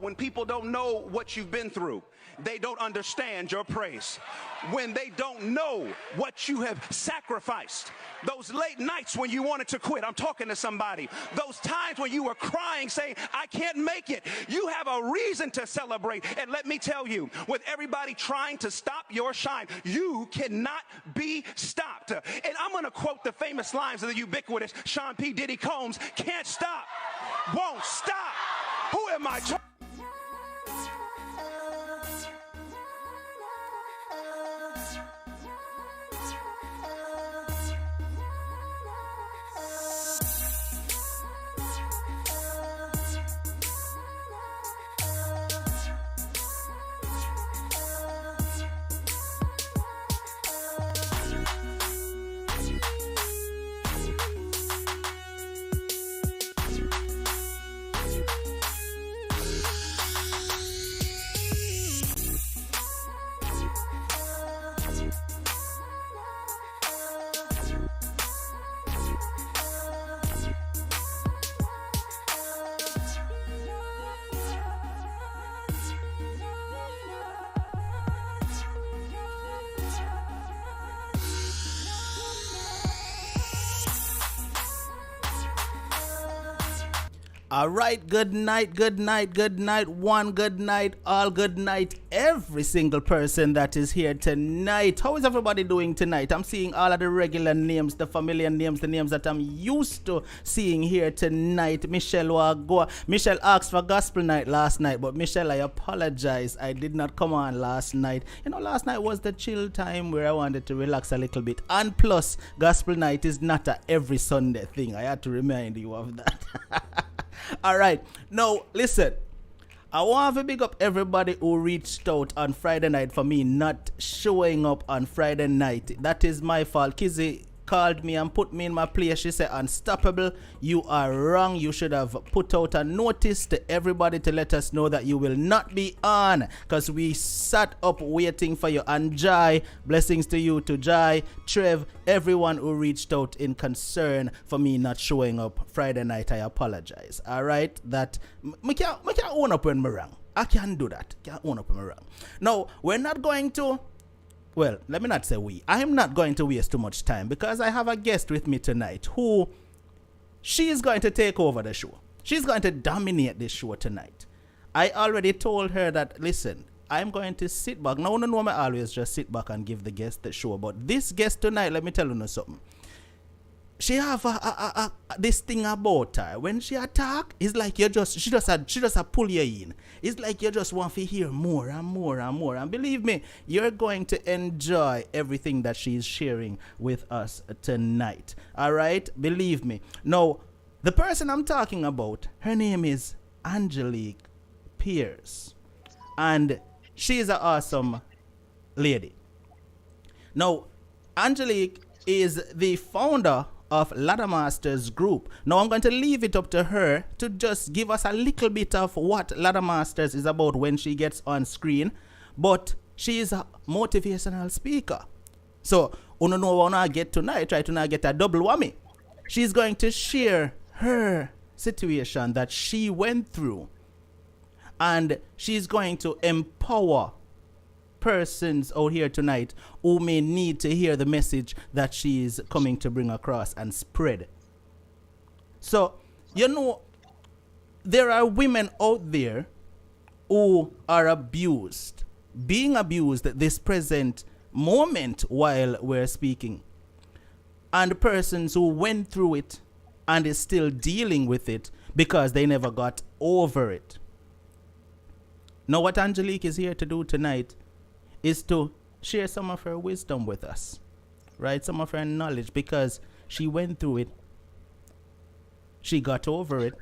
when people don't know what you've been through, they don't understand your praise. When they don't know what you have sacrificed, those late nights when you wanted to quit, I'm talking to somebody, those times when you were crying saying, I can't make it, you have a reason to celebrate. And let me tell you, with everybody trying to stop your shine, you cannot be stopped. And I'm going to quote the famous lines of the ubiquitous Sean P. Diddy Combs, can't stop, won't stop. Who am I talking? All right, good night, one good night, all good night, every single person that is here tonight. How is everybody doing tonight? I'm seeing all of the regular names, the familiar names, the names that I'm used to seeing here tonight. Michelle asked for gospel night last night, but Michelle, I apologize. I did not come on last night. You know, last night was the chill time where I wanted to relax a little bit. And plus, gospel night is not a every Sunday thing. I had to remind you of that. All right. Now, listen. I want to big up everybody who reached out on Friday night for me not showing up on Friday night. That is my fault. Kizzy called me and put me in my place. She said, Unstoppable, you are wrong. You should have put out a notice to everybody to let us know that you will not be on, because we sat up waiting for you. And Jai, blessings to you, to Jai, Trev, everyone who reached out in concern for me not showing up Friday night. I apologize. All right, that I can't own up when I'm wrong. I can't do that. Can't own up when I'm wrong. No, we're not going to. Well, let me not say we. I'm not going to waste too much time because I have a guest with me tonight who she is going to take over the show. She's going to dominate this show tonight. I already told her that, listen, I'm going to sit back. No, I always just sit back and give the guest the show. But this guest tonight, let me tell you something. She have this thing about her. When she attack, it's like she just pull you in. It's like you just want to hear more and more and more. And believe me, you're going to enjoy everything that she's sharing with us tonight. All right? Believe me. Now, the person I'm talking about, her name is Angelique Pierce. And she's an awesome lady. Now, Angelique is the founder of Ladder Masters Group. Now I'm going to leave it up to her to just give us a little bit of what Ladder Masters is about when she gets on screen. But she is a motivational speaker. So, when I get tonight, try to not get a double whammy. She's going to share her situation that she went through. And she's going to empower persons out here tonight who may need to hear the message that she is coming to bring across and spread. So, you know, there are women out there who are abused, being abused at this present moment while we're speaking. And persons who went through it and is still dealing with it because they never got over it. Now, what Angelique is here to do tonight is to share some of her wisdom with us, right? Some of her knowledge, because she went through it. She got over it.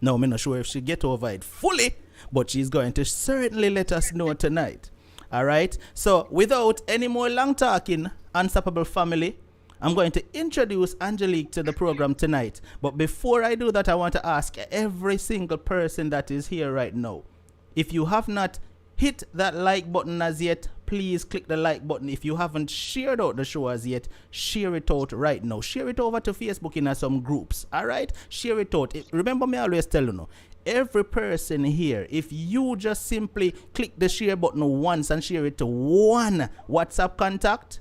No, I'm not sure if she get over it fully, but she's going to certainly let us know tonight. All right? So without any more long talking, Unstoppable family, I'm going to introduce Angelique to the program tonight. But before I do that, I want to ask every single person that is here right now, if you have not hit that like button as yet, please click the like button. If you haven't shared out the show as yet, share it out right now. Share it over to Facebook in some groups. All right, share it out. Remember me always tell you, every person here, if you just simply click the share button once and share it to one WhatsApp contact,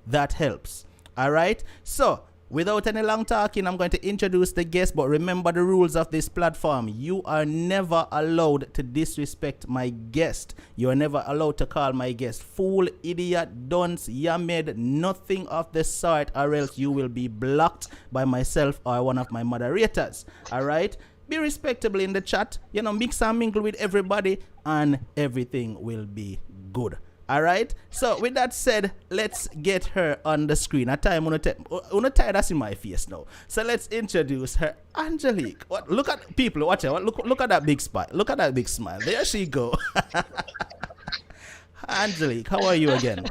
that helps. All right, so without any long talking, I'm going to introduce the guest, but remember the rules of this platform. You are never allowed to disrespect my guest. You are never allowed to call my guest fool, idiot, dunce, yamed, nothing of the sort, or else you will be blocked by myself or one of my moderators. All right? Be respectable in the chat. Mix and mingle with everybody, and everything will be good. All right. So with that said, let's get her on the screen. At time, I'm tired of seeing my face now. So let's introduce her, Angelique. Look at people. Watch it. Look at that big spot. Look at that big smile. There she go. Angelique, how are you again?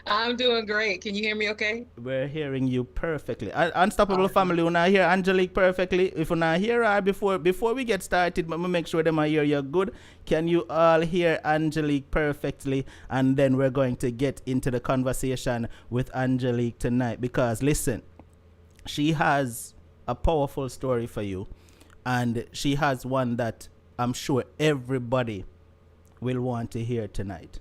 I'm doing great. Can you hear me okay? We're hearing you perfectly. Unstoppable family, when I hear Angelique perfectly, if you not hear her before we get started, but make sure them I hear you good. Can you all hear Angelique perfectly? And then we're going to get into the conversation with Angelique tonight. Because listen, she has a powerful story for you. And she has one that I'm sure everybody will want to hear tonight.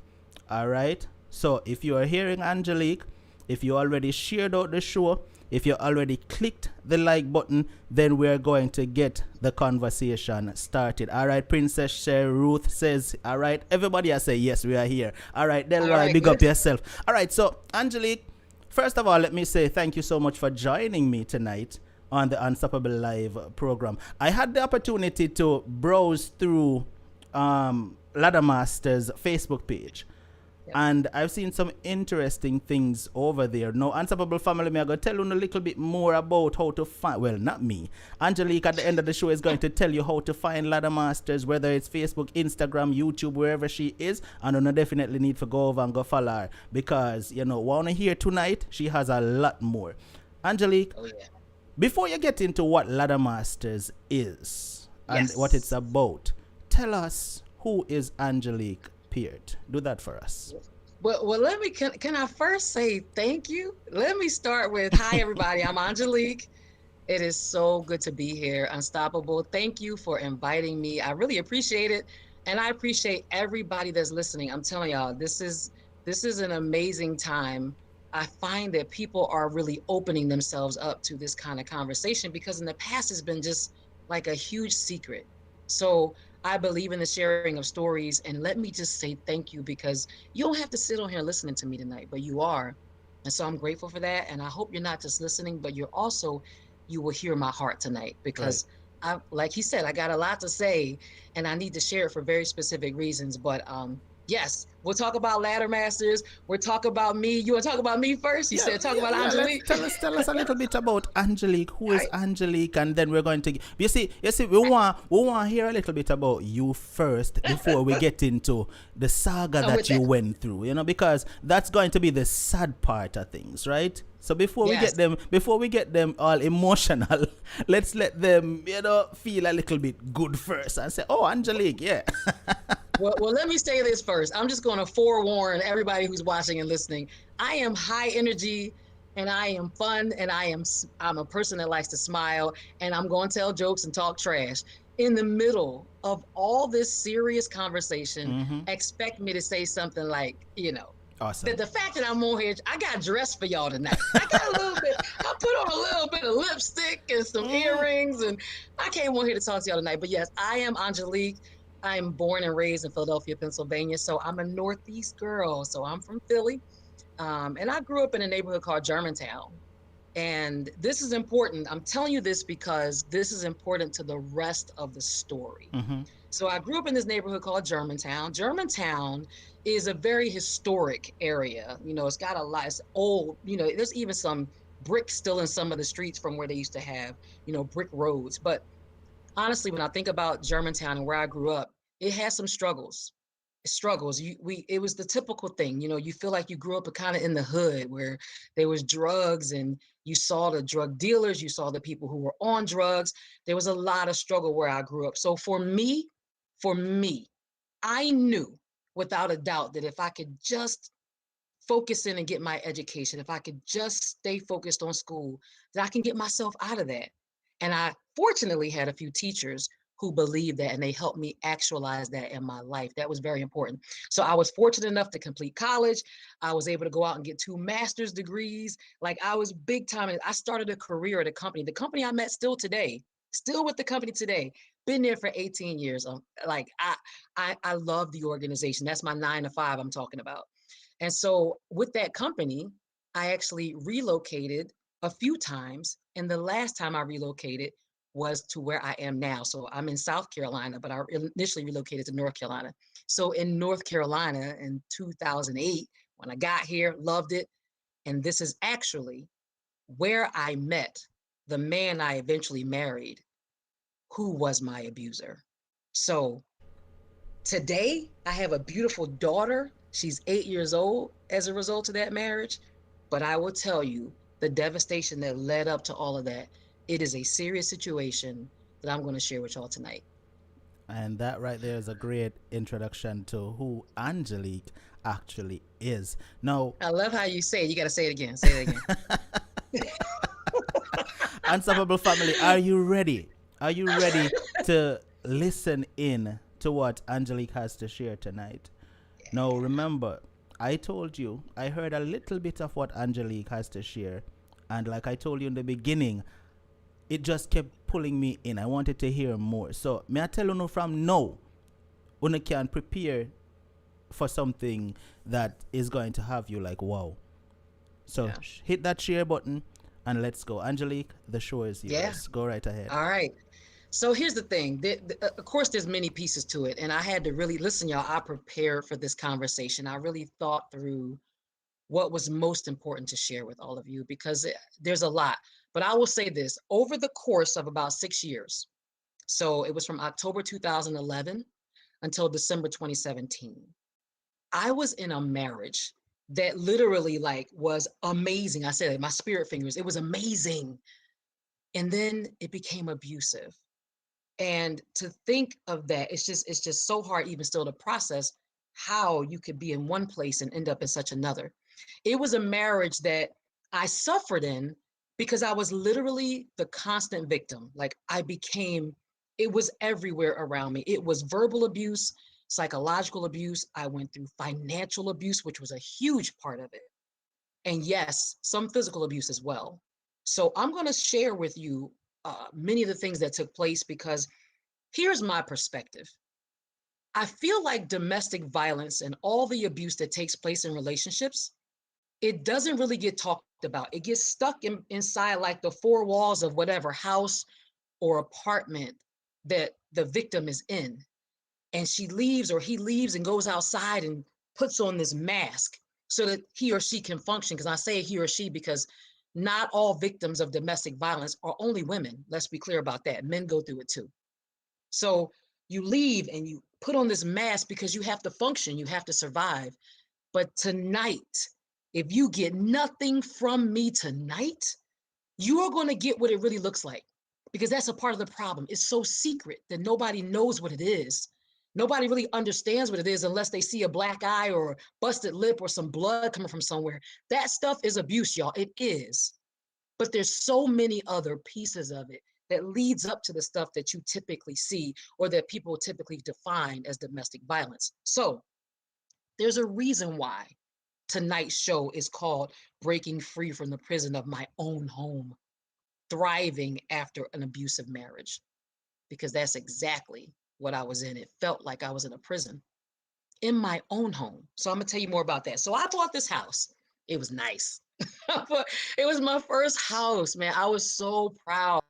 All right? So if you are hearing Angelique, if you already shared out the show, if you already clicked the like button, then we're going to get the conversation started. All right, Princess Sher Ruth says, all right, everybody I say, yes, we are here. All right, Delroy, big up yourself. All right, so Angelique, first of all, let me say thank you so much for joining me tonight on the Unstoppable Live program. I had the opportunity to browse through Ladder Master's Facebook page. Yep. And I've seen some interesting things over there. Now, Unstoppable Family, I'm going to tell you a little bit more about how to find, well, not me. Angelique at the end of the show is going to tell you how to find Ladder Masters, whether it's Facebook, Instagram, YouTube, wherever she is. And you definitely need to go over and go follow her because, want to hear tonight, she has a lot more. Angelique, before you get into what Ladder Masters is and what it's about, tell us, who is Angelique Peart? Do that for us. Well, let me, can I first say thank you? Let me start with, hi, everybody. I'm Angelique. It is so good to be here, Unstoppable. Thank you for inviting me. I really appreciate it. And I appreciate everybody that's listening. I'm telling y'all, this is an amazing time. I find that people are really opening themselves up to this kind of conversation because in the past it's been just like a huge secret. So I believe in the sharing of stories, and let me just say thank you because you don't have to sit on here listening to me tonight, but you are. And so I'm grateful for that. And I hope you're not just listening, but you will hear my heart tonight because like he said, I got a lot to say and I need to share it for very specific reasons. But yes, we'll talk about Ladder Masters. We'll talk about me. You want to talk about me first? You said talk about Angelique. Tell us a little bit about Angelique. Who is Angelique? And then we're going to you see we want to hear a little bit about you first before we get into the saga that you went through. Because that's going to be the sad part of things, right? So before we get them all emotional, let's let them feel a little bit good first and say, "Oh, Angelique, yeah." Well, let me say this first. I'm just going to forewarn everybody who's watching and listening. I am high energy and I am fun and I'm a person that likes to smile and I'm going to tell jokes and talk trash. In the middle of all this serious conversation, expect me to say something like, awesome. The fact that I'm on here, I got dressed for y'all tonight. I got a little bit, I put on a little bit of lipstick and some earrings and I came on here to talk to y'all tonight. But yes, I am Angelique. I'm born and raised in Philadelphia, Pennsylvania. So I'm a Northeast girl. So I'm from Philly. And I grew up in a neighborhood called Germantown. And this is important. I'm telling you this because this is important to the rest of the story. So I grew up in this neighborhood called Germantown. Germantown is a very historic area. It's got a lot, it's old, there's even some bricks still in some of the streets from where they used to have, brick roads. But honestly, when I think about Germantown and where I grew up, it had some struggles. It was the typical thing, you feel like you grew up kind of in the hood where there was drugs and you saw the drug dealers, you saw the people who were on drugs. There was a lot of struggle where I grew up. So for me, I knew without a doubt that if I could just focus in and get my education, if I could just stay focused on school, that I can get myself out of that. And I fortunately had a few teachers who believed that and they helped me actualize that in my life. That was very important. So I was fortunate enough to complete college. I was able to go out and get 2 master's degrees. Like I was big time. I started a career at a company. The company I met still today, still with the company today. Been there for 18 years. Like I love the organization. That's my 9 to 5 I'm talking about. And so with that company, I actually relocated a few times. And the last time I relocated was to where I am now. So I'm in South Carolina, but I initially relocated to North Carolina. So in North Carolina in 2008, when I got here, loved it. And this is actually where I met the man I eventually married, who was my abuser. So today, I have a beautiful daughter. She's 8 years old as a result of that marriage. But I will tell you the devastation that led up to all of that. It is a serious situation that I'm going to share with y'all tonight. And that right there is a great introduction to who Angelique actually is. Now, I love how you say it. You got to say it again. Say it again. Unstoppable family, are you ready? Are you ready to listen in to what Angelique has to share tonight? Now, remember, I told you, I heard a little bit of what Angelique has to share. And like I told you in the beginning, it just kept pulling me in. I wanted to hear more. So, may I tell you from now, you can prepare for something that is going to have you like, wow. So, Yeah. hit that share button and let's go. Angelique, the show is yours. Yeah. Go right ahead. All right. So here's the thing. Of course, there's many pieces to it. And I had to really listen, y'all. I prepared for this conversation. I really thought through what was most important to share with all of you because there's a lot. But I will say this, over the course of about 6 years, so it was from October 2011 until December 2017, I was in a marriage that literally like was amazing. I said it, my spirit fingers, it was amazing. And then it became abusive. And to think of that, it's just so hard even still to process how you could be in one place and end up in such another. It was a marriage that I suffered in because I was literally the constant victim. Like it was everywhere around me. It was verbal abuse, psychological abuse. I went through financial abuse, which was a huge part of it. And yes, some physical abuse as well. So I'm going to share with you many of the things that took place because here's my perspective. I feel like domestic violence and all the abuse that takes place in relationships, it doesn't really get talked about. It gets stuck inside like the 4 walls of whatever house or apartment that the victim is in. And she leaves or he leaves and goes outside and puts on this mask so that he or she can function. Because I say he or she because not all victims of domestic violence are only women. Let's be clear about that. Men go through it too. So you leave and you put on this mask because you have to function, you have to survive. But tonight, if you get nothing from me tonight, you are going to get what it really looks like because that's a part of the problem. It's so secret that nobody knows what it is. Nobody really understands what it is unless they see a black eye or a busted lip or some blood coming from somewhere. That stuff is abuse, y'all. It is. But there's so many other pieces of it that leads up to the stuff that you typically see or that people typically define as domestic violence. So there's a reason why tonight's show is called Breaking Free from the Prison of My Own Home, Thriving After an Abusive Marriage, because that's exactly what I was in. It felt like I was in a prison in my own home. So I'm gonna tell you more about that. So I bought this house. It was nice. It was my first house, man. I was so proud.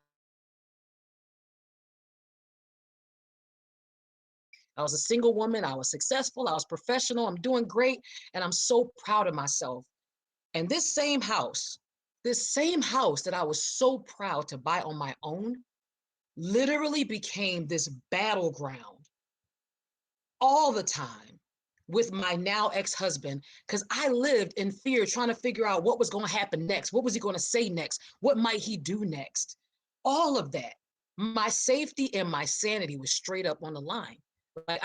I was a single woman. I was successful. I was professional. I'm doing great. And I'm so proud of myself. And this same house that I was so proud to buy on my own, literally became this battleground all the time with my now ex-husband, because I lived in fear, trying to figure out what was going to happen next. What was he going to say next? What might he do next? All of that. My safety and my sanity was straight up on the line. Like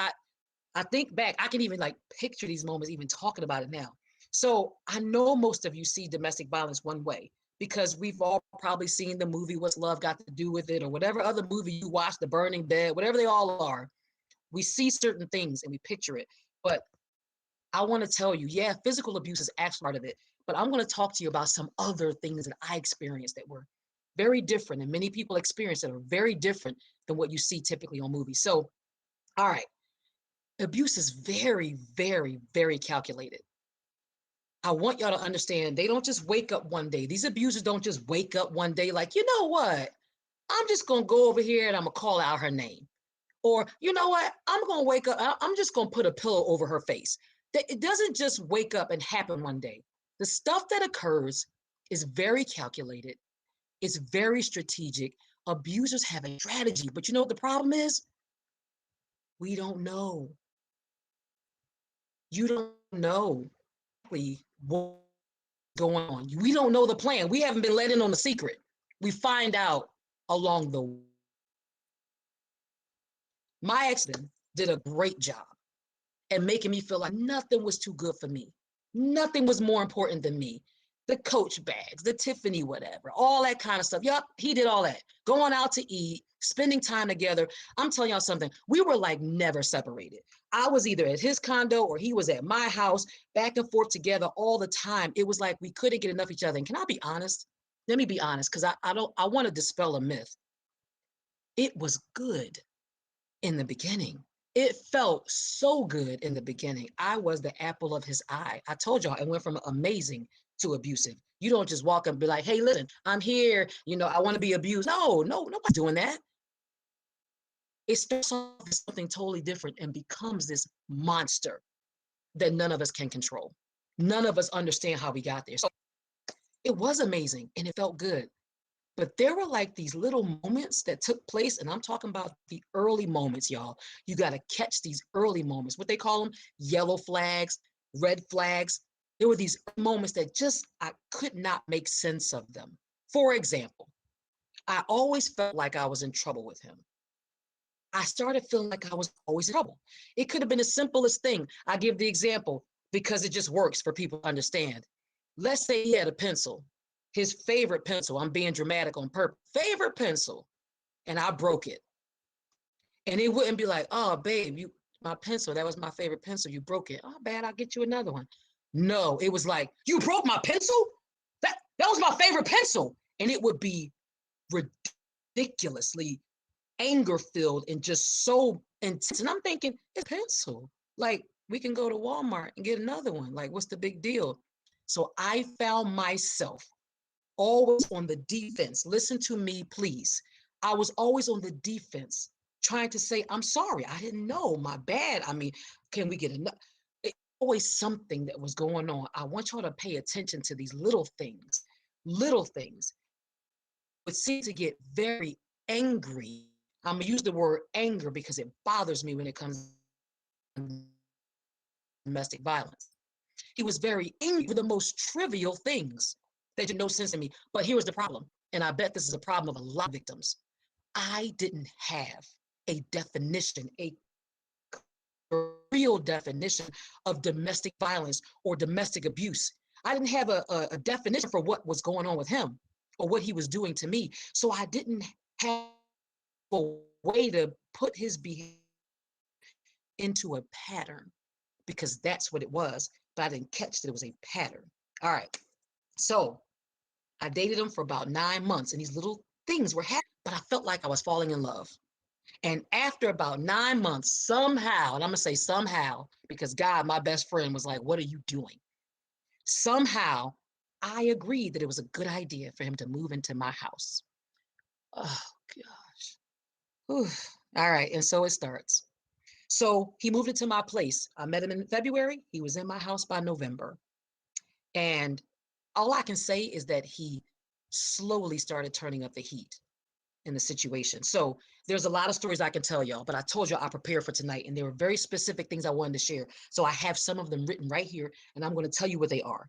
I I think back, I can even like picture these moments, even talking about it now. So I know most of you see domestic violence one way because we've all probably seen the movie What's Love Got to Do with It, or whatever other movie you watch, The Burning Bed, whatever they all are. We see certain things and we picture it. But I want to tell you, yeah, physical abuse is actually part of it. But I'm going to talk to you about some other things that I experienced that were very different, and many people experience that are very different than what you see typically on movies. So, all right, abuse is very, very, very calculated. I want y'all to understand they don't just wake up one day. These abusers don't just wake up one day like, you know what? I'm just going to go over here and I'm going to call out her name. Or, you know what? I'm going to wake up. I'm just going to put a pillow over her face. It doesn't just wake up and happen one day. The stuff that occurs is very calculated. It's very strategic. Abusers have a strategy. But you know what the problem is? We don't know. You don't know what's going on. We don't know the plan. We haven't been let in on the secret. We find out along the way. My ex-husband did a great job at making me feel like nothing was too good for me. Nothing was more important than me. The Coach bags, the Tiffany whatever, all that kind of stuff. Yup, he did all that. Going out to eat, spending time together. I'm telling y'all something. We were like never separated. I was either at his condo or he was at my house, back and forth together all the time. It was like we couldn't get enough of each other. And can I be honest? Let me be honest, because I want to dispel a myth. It was good in the beginning. It felt so good in the beginning. I was the apple of his eye. I told y'all it went from amazing to abusive. You don't just walk up and be like, hey, listen, I'm here. You know, I want to be abused. No, nobody's doing that. It starts off as something totally different and becomes this monster that none of us can control. None of us understand how we got there. So it was amazing and it felt good. But there were like these little moments that took place, and I'm talking about the early moments, y'all. You got to catch these early moments, what they call them, yellow flags, red flags. There were these moments that just, I could not make sense of them. For example, I always felt like I was in trouble with him. I started feeling like I was always in trouble. It could have been the simplest thing. I give the example because it just works for people to understand. Let's say he had a pencil. His favorite pencil, I'm being dramatic on purpose, favorite pencil, and I broke it. And it wouldn't be like, oh, babe, my pencil, that was my favorite pencil, you broke it. Oh, bad, I'll get you another one. No, it was like, you broke my pencil? That was my favorite pencil. And it would be ridiculously anger-filled and just so intense. And I'm thinking, it's a pencil. Like, we can go to Walmart and get another one. Like, what's the big deal? So I found myself always on the defense. Listen to me, please. I was always on the defense, trying to say, I'm sorry, I didn't know, my bad. I mean, can we get enough? It's always something that was going on. I want y'all to pay attention to these little things. Little things would seem to get very angry. I'm gonna use the word anger because it bothers me when it comes to domestic violence. He was very angry with the most trivial things that made no sense to me. But here was the problem, and I bet this is a problem of a lot of victims. I didn't have a definition, a real definition of domestic violence or domestic abuse. I didn't have a definition for what was going on with him or what he was doing to me. So I didn't have a way to put his behavior into a pattern, because that's what it was. But I didn't catch that it was a pattern. All right. So I dated him for about 9 months, and these little things were happening, but I felt like I was falling in love. And after about 9 months, somehow, and I'm going to say somehow, because God, my best friend, was like, what are you doing? Somehow, I agreed that it was a good idea for him to move into my house. Oh, gosh. Whew. All right. And so it starts. So he moved into my place. I met him in February. He was in my house by November. And all I can say is that he slowly started turning up the heat in the situation. So there's a lot of stories I can tell y'all, but I told you I prepared for tonight, and there were very specific things I wanted to share. So I have some of them written right here, and I'm going to tell you what they are.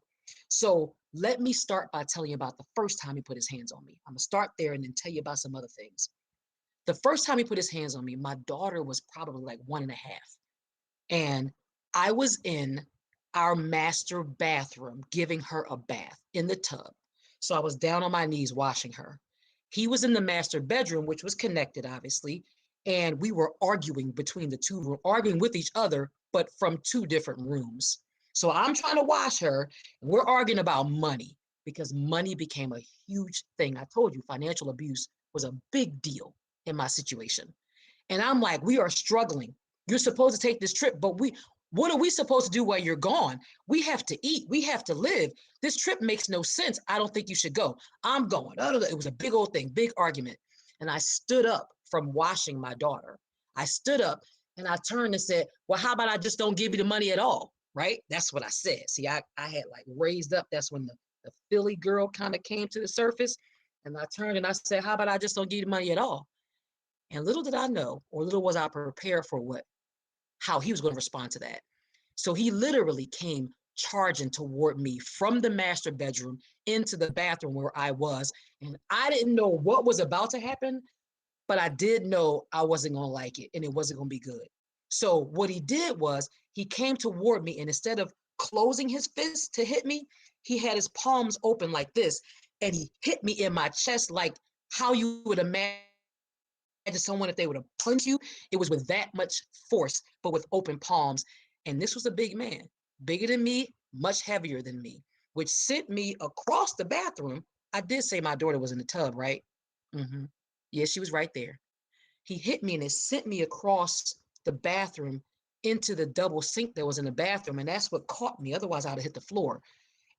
So let me start by telling you about the first time he put his hands on me. I'm going to start there and then tell you about some other things. The first time he put his hands on me, my daughter was probably like 1.5. And I was in our master bathroom giving her a bath in the tub. So I was down on my knees washing her. He was in the master bedroom, which was connected, obviously. And we were arguing between the two rooms, arguing with each other, but from two different rooms. So I'm trying to wash her, and we're arguing about money because money became a huge thing. I told you financial abuse was a big deal in my situation. And I'm like, we are struggling. You're supposed to take this trip, but what are we supposed to do while you're gone? We have to eat. We have to live. This trip makes no sense. I don't think you should go. I'm going. It was a big old thing, big argument. And I stood up from washing my daughter. I stood up and I turned and said, well, how about I just don't give you the money at all? Right? That's what I said. See, I had like raised up. That's when the Philly girl kind of came to the surface. And I turned and I said, how about I just don't give you the money at all? And little did I know, or little was I prepared for how he was going to respond to that. So he literally came charging toward me from the master bedroom into the bathroom where I was. And I didn't know what was about to happen, but I did know I wasn't going to like it and it wasn't going to be good. So what he did was he came toward me, and instead of closing his fist to hit me, he had his palms open like this, and he hit me in my chest like how you would imagine someone if they would have punched you. It was with that much force, but with open palms. And this was a big man, bigger than me, much heavier than me, which sent me across the bathroom. I did say my daughter was in the tub, right? Mm-hmm. Yeah, she was right there. He hit me and it sent me across the bathroom into the double sink that was in the bathroom. And that's what caught me. Otherwise, I'd have hit the floor.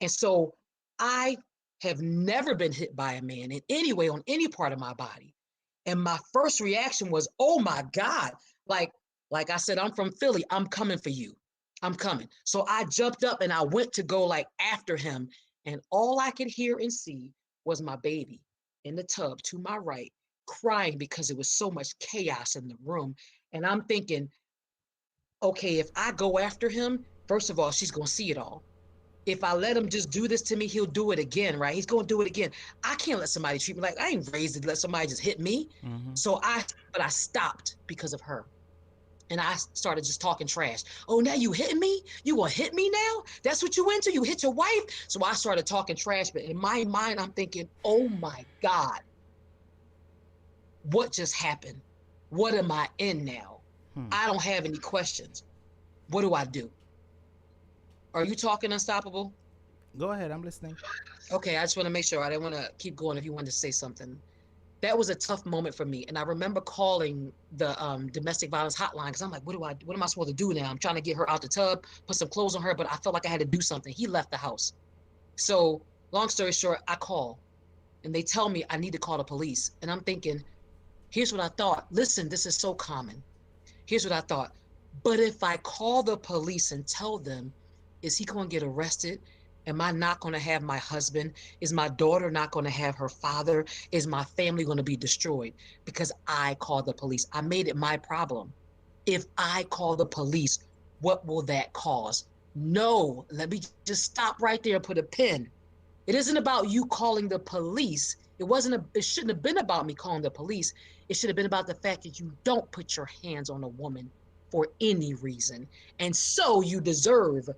And so I have never been hit by a man in any way on any part of my body. And my first reaction was, oh my God. Like I said, I'm from Philly. I'm coming for you. I'm coming. So I jumped up and I went to go like after him. And all I could hear and see was my baby in the tub to my right, crying because it was so much chaos in the room. And I'm thinking, okay, if I go after him, first of all, she's going to see it all. If I let him just do this to me, he'll do it again, right? He's going to do it again. I can't let somebody treat me like I ain't raised to let somebody just hit me. Mm-hmm. But I stopped because of her. And I started just talking trash. Oh, now you hitting me? You gonna hit me now? That's what you into? You hit your wife? So I started talking trash, but in my mind, I'm thinking, oh my God, what just happened? What am I in now? I don't have any questions. What do I do? Are you talking, Unstoppable? Go ahead, I'm listening. Okay, I just want to make sure. I didn't want to keep going if you wanted to say something. That was a tough moment for me. And I remember calling the domestic violence hotline because I'm like, what am I supposed to do now? I'm trying to get her out the tub, put some clothes on her, but I felt like I had to do something. He left the house. So long story short, I call and they tell me I need to call the police. And I'm thinking, here's what I thought. Listen, this is so common. Here's what I thought. But if I call the police and tell them, is he going to get arrested? Am I not going to have my husband? Is my daughter not going to have her father? Is my family going to be destroyed? Because I called the police. I made it my problem. If I call the police, what will that cause? No, let me just stop right there and put a pin. It isn't about you calling the police. It shouldn't have been about me calling the police. It should have been about the fact that you don't put your hands on a woman for any reason. And so you deserve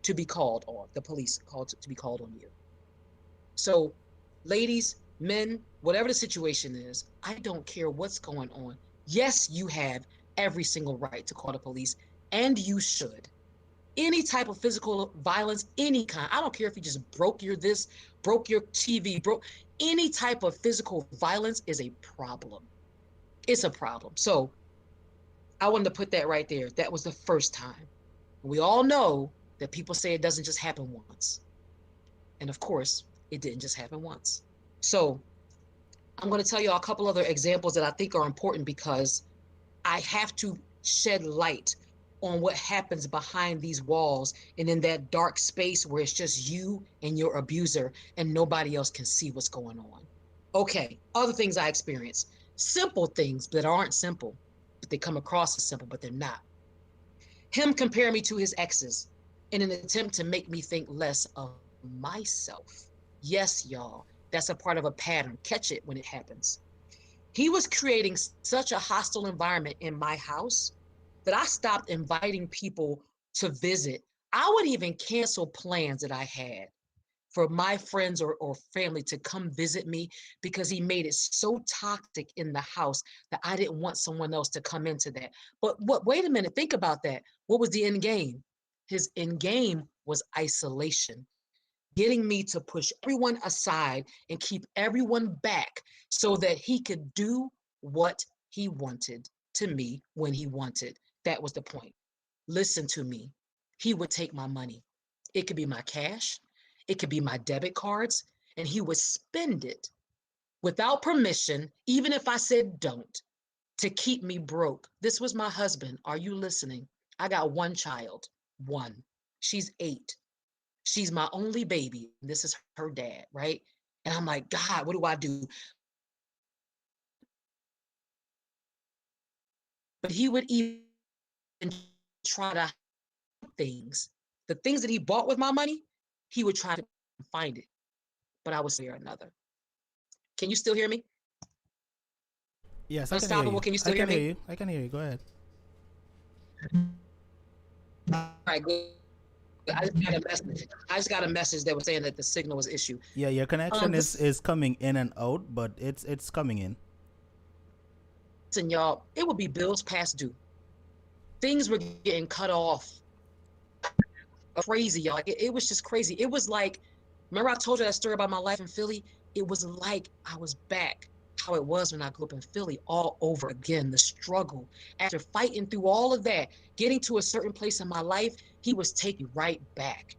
to be called on, the police to be called on you. So ladies, men, whatever the situation is, I don't care what's going on. Yes, you have every single right to call the police, and you should. Any type of physical violence, any kind. I don't care if you just broke your TV, any type of physical violence is a problem. It's a problem. So I wanted to put that right there. That was the first time. We all know that people say it doesn't just happen once. And of course, it didn't just happen once. So I'm going to tell you a couple other examples that I think are important because I have to shed light on what happens behind these walls and in that dark space where it's just you and your abuser and nobody else can see what's going on. Okay, other things I experience. Simple things that aren't simple, but they come across as simple, but they're not. Him comparing me to his exes in an attempt to make me think less of myself. Yes, y'all, that's a part of a pattern. Catch it when it happens. He was creating such a hostile environment in my house that I stopped inviting people to visit. I would even cancel plans that I had for my friends or family to come visit me because he made it so toxic in the house that I didn't want someone else to come into that. But wait a minute, think about that. What was the end game? His end game was isolation, getting me to push everyone aside and keep everyone back so that he could do what he wanted to me when he wanted. That was the point. Listen to me. He would take my money. It could be my cash, it could be my debit cards, and he would spend it without permission, even if I said don't, to keep me broke. This was my husband. Are you listening? I got one child, one. She's 8. She's my only baby. This is her dad, right? And I'm like, God, what do I do? But he would even try to hide things. The things that he bought with my money, he would try to find it. But I was here another. Can you still hear me? Yes, I can hear Unstoppable, you. can you I still hear can hear me? you. I can hear you. Go ahead. All right, good. I just got a message. I just got a message that was saying that the signal was issue. Yeah, your connection is Listen, coming in and out, but it's coming in. y'all, it would be bills past due. Things were getting cut off. Crazy, y'all. It was just crazy. It was like, remember I told you that story about my life in Philly? It was like I was back how it was when I grew up in Philly all over again. The struggle. After fighting through all of that, getting to a certain place in my life, he was taking right back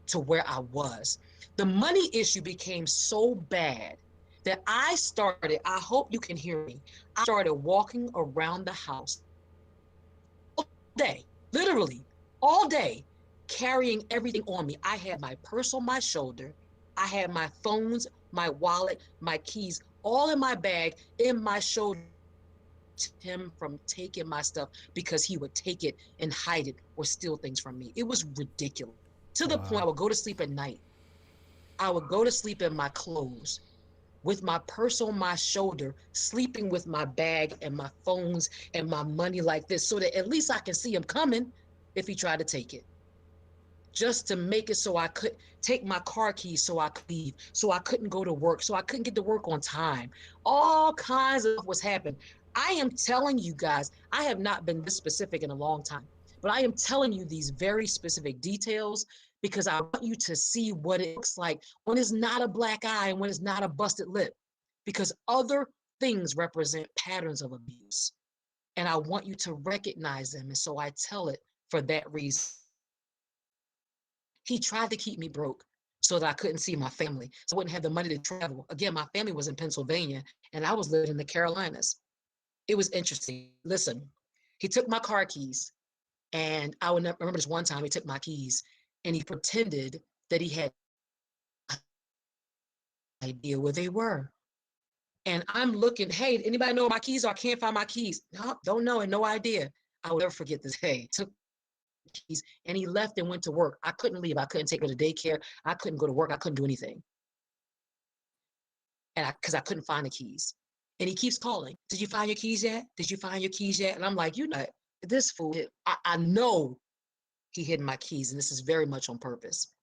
to where I was. The money issue became so bad that I hope you can hear me. I started walking around the house all day, literally all day, carrying everything on me. I had my purse on my shoulder. I had my phones, my wallet, my keys, all in my bag, in my shoulder. Him from taking my stuff because he would take it and hide it or steal things from me. It was ridiculous. To the point I Wow. would go to sleep at night. I would go to sleep in my clothes with my purse on my shoulder, sleeping with my bag and my phones and my money like this so that at least I can see him coming if he tried to take it. Just to make it so I could take my car keys so I could leave, so I couldn't go to work, so I couldn't get to work on time. All kinds of what's happened. I am telling you guys, I have not been this specific in a long time, but I am telling you these very specific details because I want you to see what it looks like when it's not a black eye and when it's not a busted lip, because other things represent patterns of abuse. And I want you to recognize them. And so I tell it for that reason. He tried to keep me broke so that I couldn't see my family, so I wouldn't have the money to travel. Again, my family was in Pennsylvania and I was living in the Carolinas. It was interesting. Listen, he took my car keys, and I would never remember this one time he took my keys and he pretended that he had no idea where they were. And I'm looking, hey, anybody know where my keys are? I can't find my keys. No, don't know and no idea. I will never forget this day. Took keys and he left and went to work. I couldn't leave. I couldn't take her to daycare. I couldn't go to work. I couldn't do anything. And because I couldn't find the keys. And he keeps calling. Did you find your keys yet? Did you find your keys yet? And I'm like, you know, this fool, I know he hid my keys, and this is very much on purpose.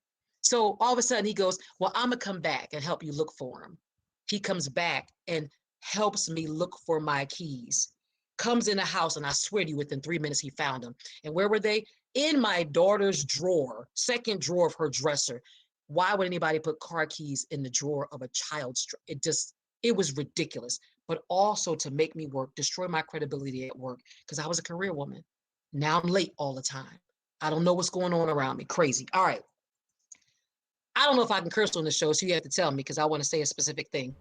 So all of a sudden he goes, well, I'm gonna come back and help you look for them. He comes back and helps me look for my keys. Comes in the house, and I swear to you, within 3 minutes, he found them. And where were they? In my daughter's drawer, second drawer of her dresser. Why would anybody put car keys in the drawer of a child's drawer? It was ridiculous. But also to make me work, destroy my credibility at work, because I was a career woman. Now I'm late all the time. I don't know what's going on around me. Crazy. All right. I don't know if I can curse on the show, so you have to tell me because I want to say a specific thing.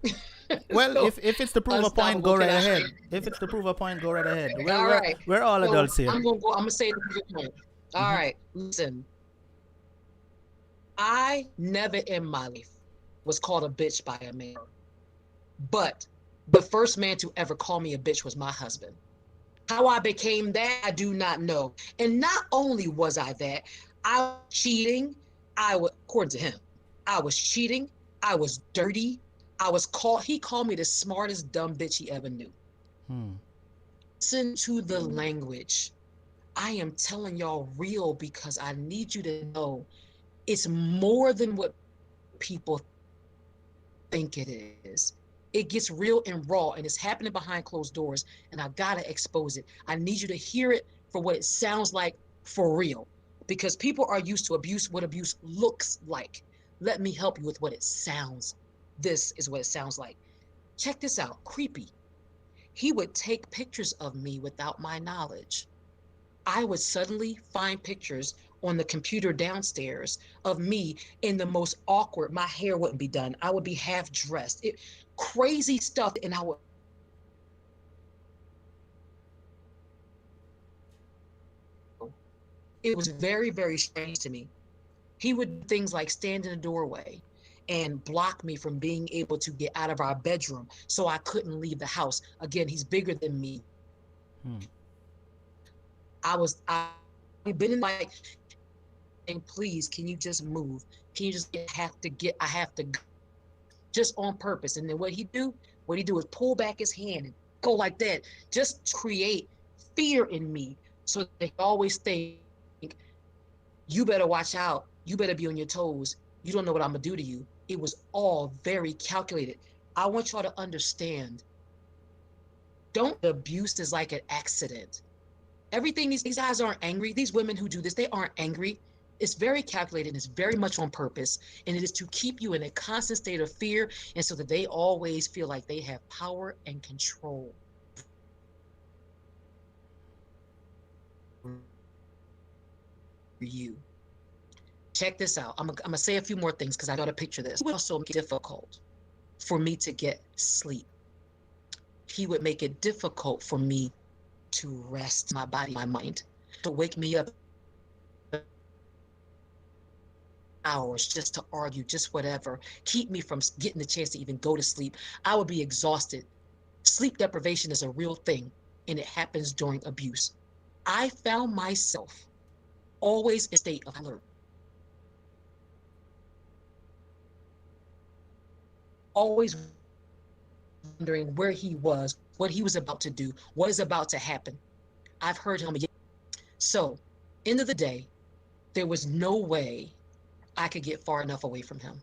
Well, So, if it's to prove a point, unstoppable. go right Can I? ahead. If it's to prove a point, go right ahead. All right. We're all So adults here. I'm gonna say the point. All right. Listen, I never in my life was called a bitch by a man, but the first man to ever call me a bitch was my husband. How I became that, I do not know. And not only was I that, I was cheating. According to him, I was cheating. I was dirty. He called me the smartest dumb bitch he ever knew. Hmm. Listen to the language. I am telling y'all real because I need you to know it's more than what people think it is. It gets real and raw, and it's happening behind closed doors, and I gotta expose it. I need you to hear it for what it sounds like for real, because people are used to abuse, what abuse looks like. Let me help you with what it sounds. This is what it sounds like. Check this out. Creepy. He would take pictures of me without my knowledge. I would suddenly find pictures on the computer downstairs of me in the most awkward. My hair wouldn't be done. I would be half dressed. Crazy stuff, and I would. It was very, very strange to me. He would do things like stand in a doorway and block me from being able to get out of our bedroom so I couldn't leave the house. Again, he's bigger than me. I've been in like, and please, can you just move? Can you just I have to go, just on purpose. And then what he do is pull back his hand and go like that, just to create fear in me so they always think, you better watch out. You better be on your toes. You don't know what I'm gonna do to you. It was all very calculated. I want y'all to understand, don't abuse is like an accident. Everything, these guys aren't angry. These women who do this, they aren't angry. It's very calculated and it's very much on purpose. And it is to keep you in a constant state of fear, and so that they always feel like they have power and control. You. Check this out. I'm gonna say a few more things because I gotta picture this. It would also make it difficult for me to get sleep. He would make it difficult for me to rest my body, my mind, to wake me up hours just to argue, just whatever, keep me from getting the chance to even go to sleep. I would be exhausted. Sleep deprivation is a real thing, and it happens during abuse. I found myself always in a state of alert. Always wondering where he was, what he was about to do, what is about to happen. I've heard him. So, end of the day, there was no way I could get far enough away from him.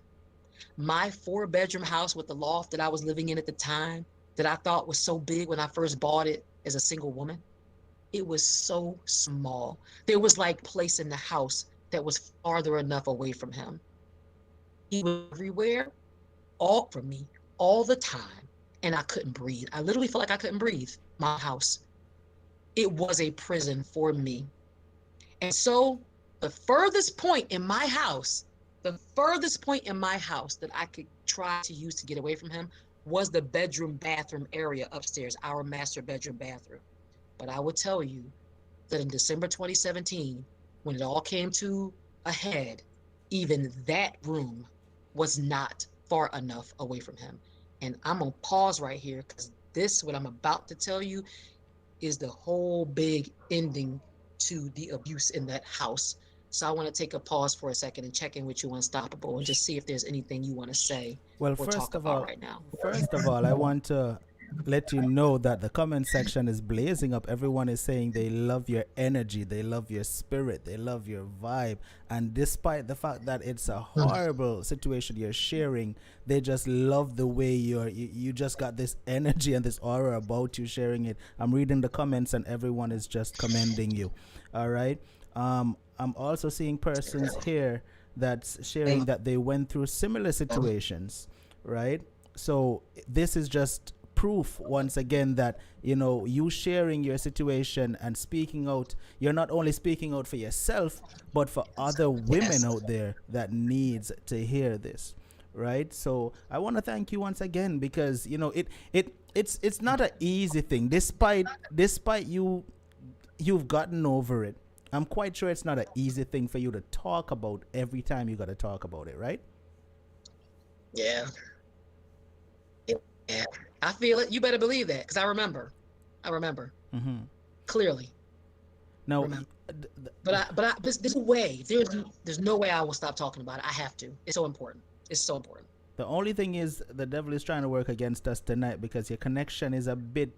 My 4-bedroom house with the loft that I was living in at the time, that I thought was so big when I first bought it as a single woman, it was so small. There was like place in the house that was farther enough away from him. He was everywhere, all from me, all the time, and I couldn't breathe. I literally felt like I couldn't breathe. My house. It was a prison for me. And so the furthest point in my house that I could try to use to get away from him was the bedroom bathroom area upstairs, our master bedroom bathroom. But I would tell you that in December 2017, when it all came to a head, even that room was not far enough away from him. And I'm gonna pause right here because this, what I'm about to tell you, is the whole big ending to the abuse in that house. So I want to take a pause for a second and check in with you, Unstoppable, and just see if there's anything you want to say Well, or talk about right now. first of all, I want to let you know that the comment section is blazing up. Everyone is saying they love your energy, they love your spirit, they love your vibe. And despite the fact that it's a horrible situation you're sharing, they just love the way you just got this energy and this aura about you sharing it. I'm reading the comments and everyone is just commending you. All right. I'm also seeing persons here that's sharing that they went through similar situations, right? So this is just proof once again that, you know, you sharing your situation and speaking out, you're not only speaking out for yourself, but for other women out there that needs to hear this, right? So I want to thank you once again because, you know, it's not an easy thing. Despite you've gotten over it, I'm quite sure it's not an easy thing for you to talk about every time you got to talk about it, right? Yeah. Yeah. I feel it. You better believe that because I remember. Clearly. Now, there's no way. There's no way I will stop talking about it. I have to. It's so important. It's so important. The only thing is the devil is trying to work against us tonight because your connection is a bit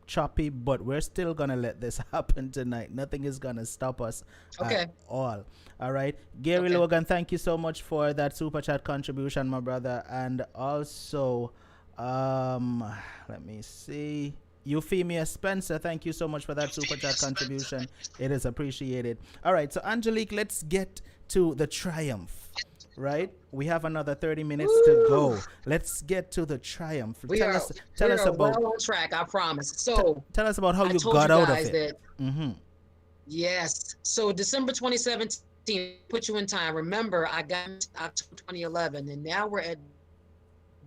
choppy, but we're still gonna let this happen tonight. Nothing is gonna stop us at all. All right, Gary Logan, thank you so much for that super chat contribution, my brother. And also, let me see. Euphemia Spencer, thank you so much for that super chat contribution. It is appreciated. All right, so Angelique, let's get to the triumph, right? We have another 30 minutes to go. Let's get to the triumph. Tell us about well on track, I promise. So tell us about how you got out of it. Yes. So December 2017, put you in time. Remember, I got October 2011, and now we're at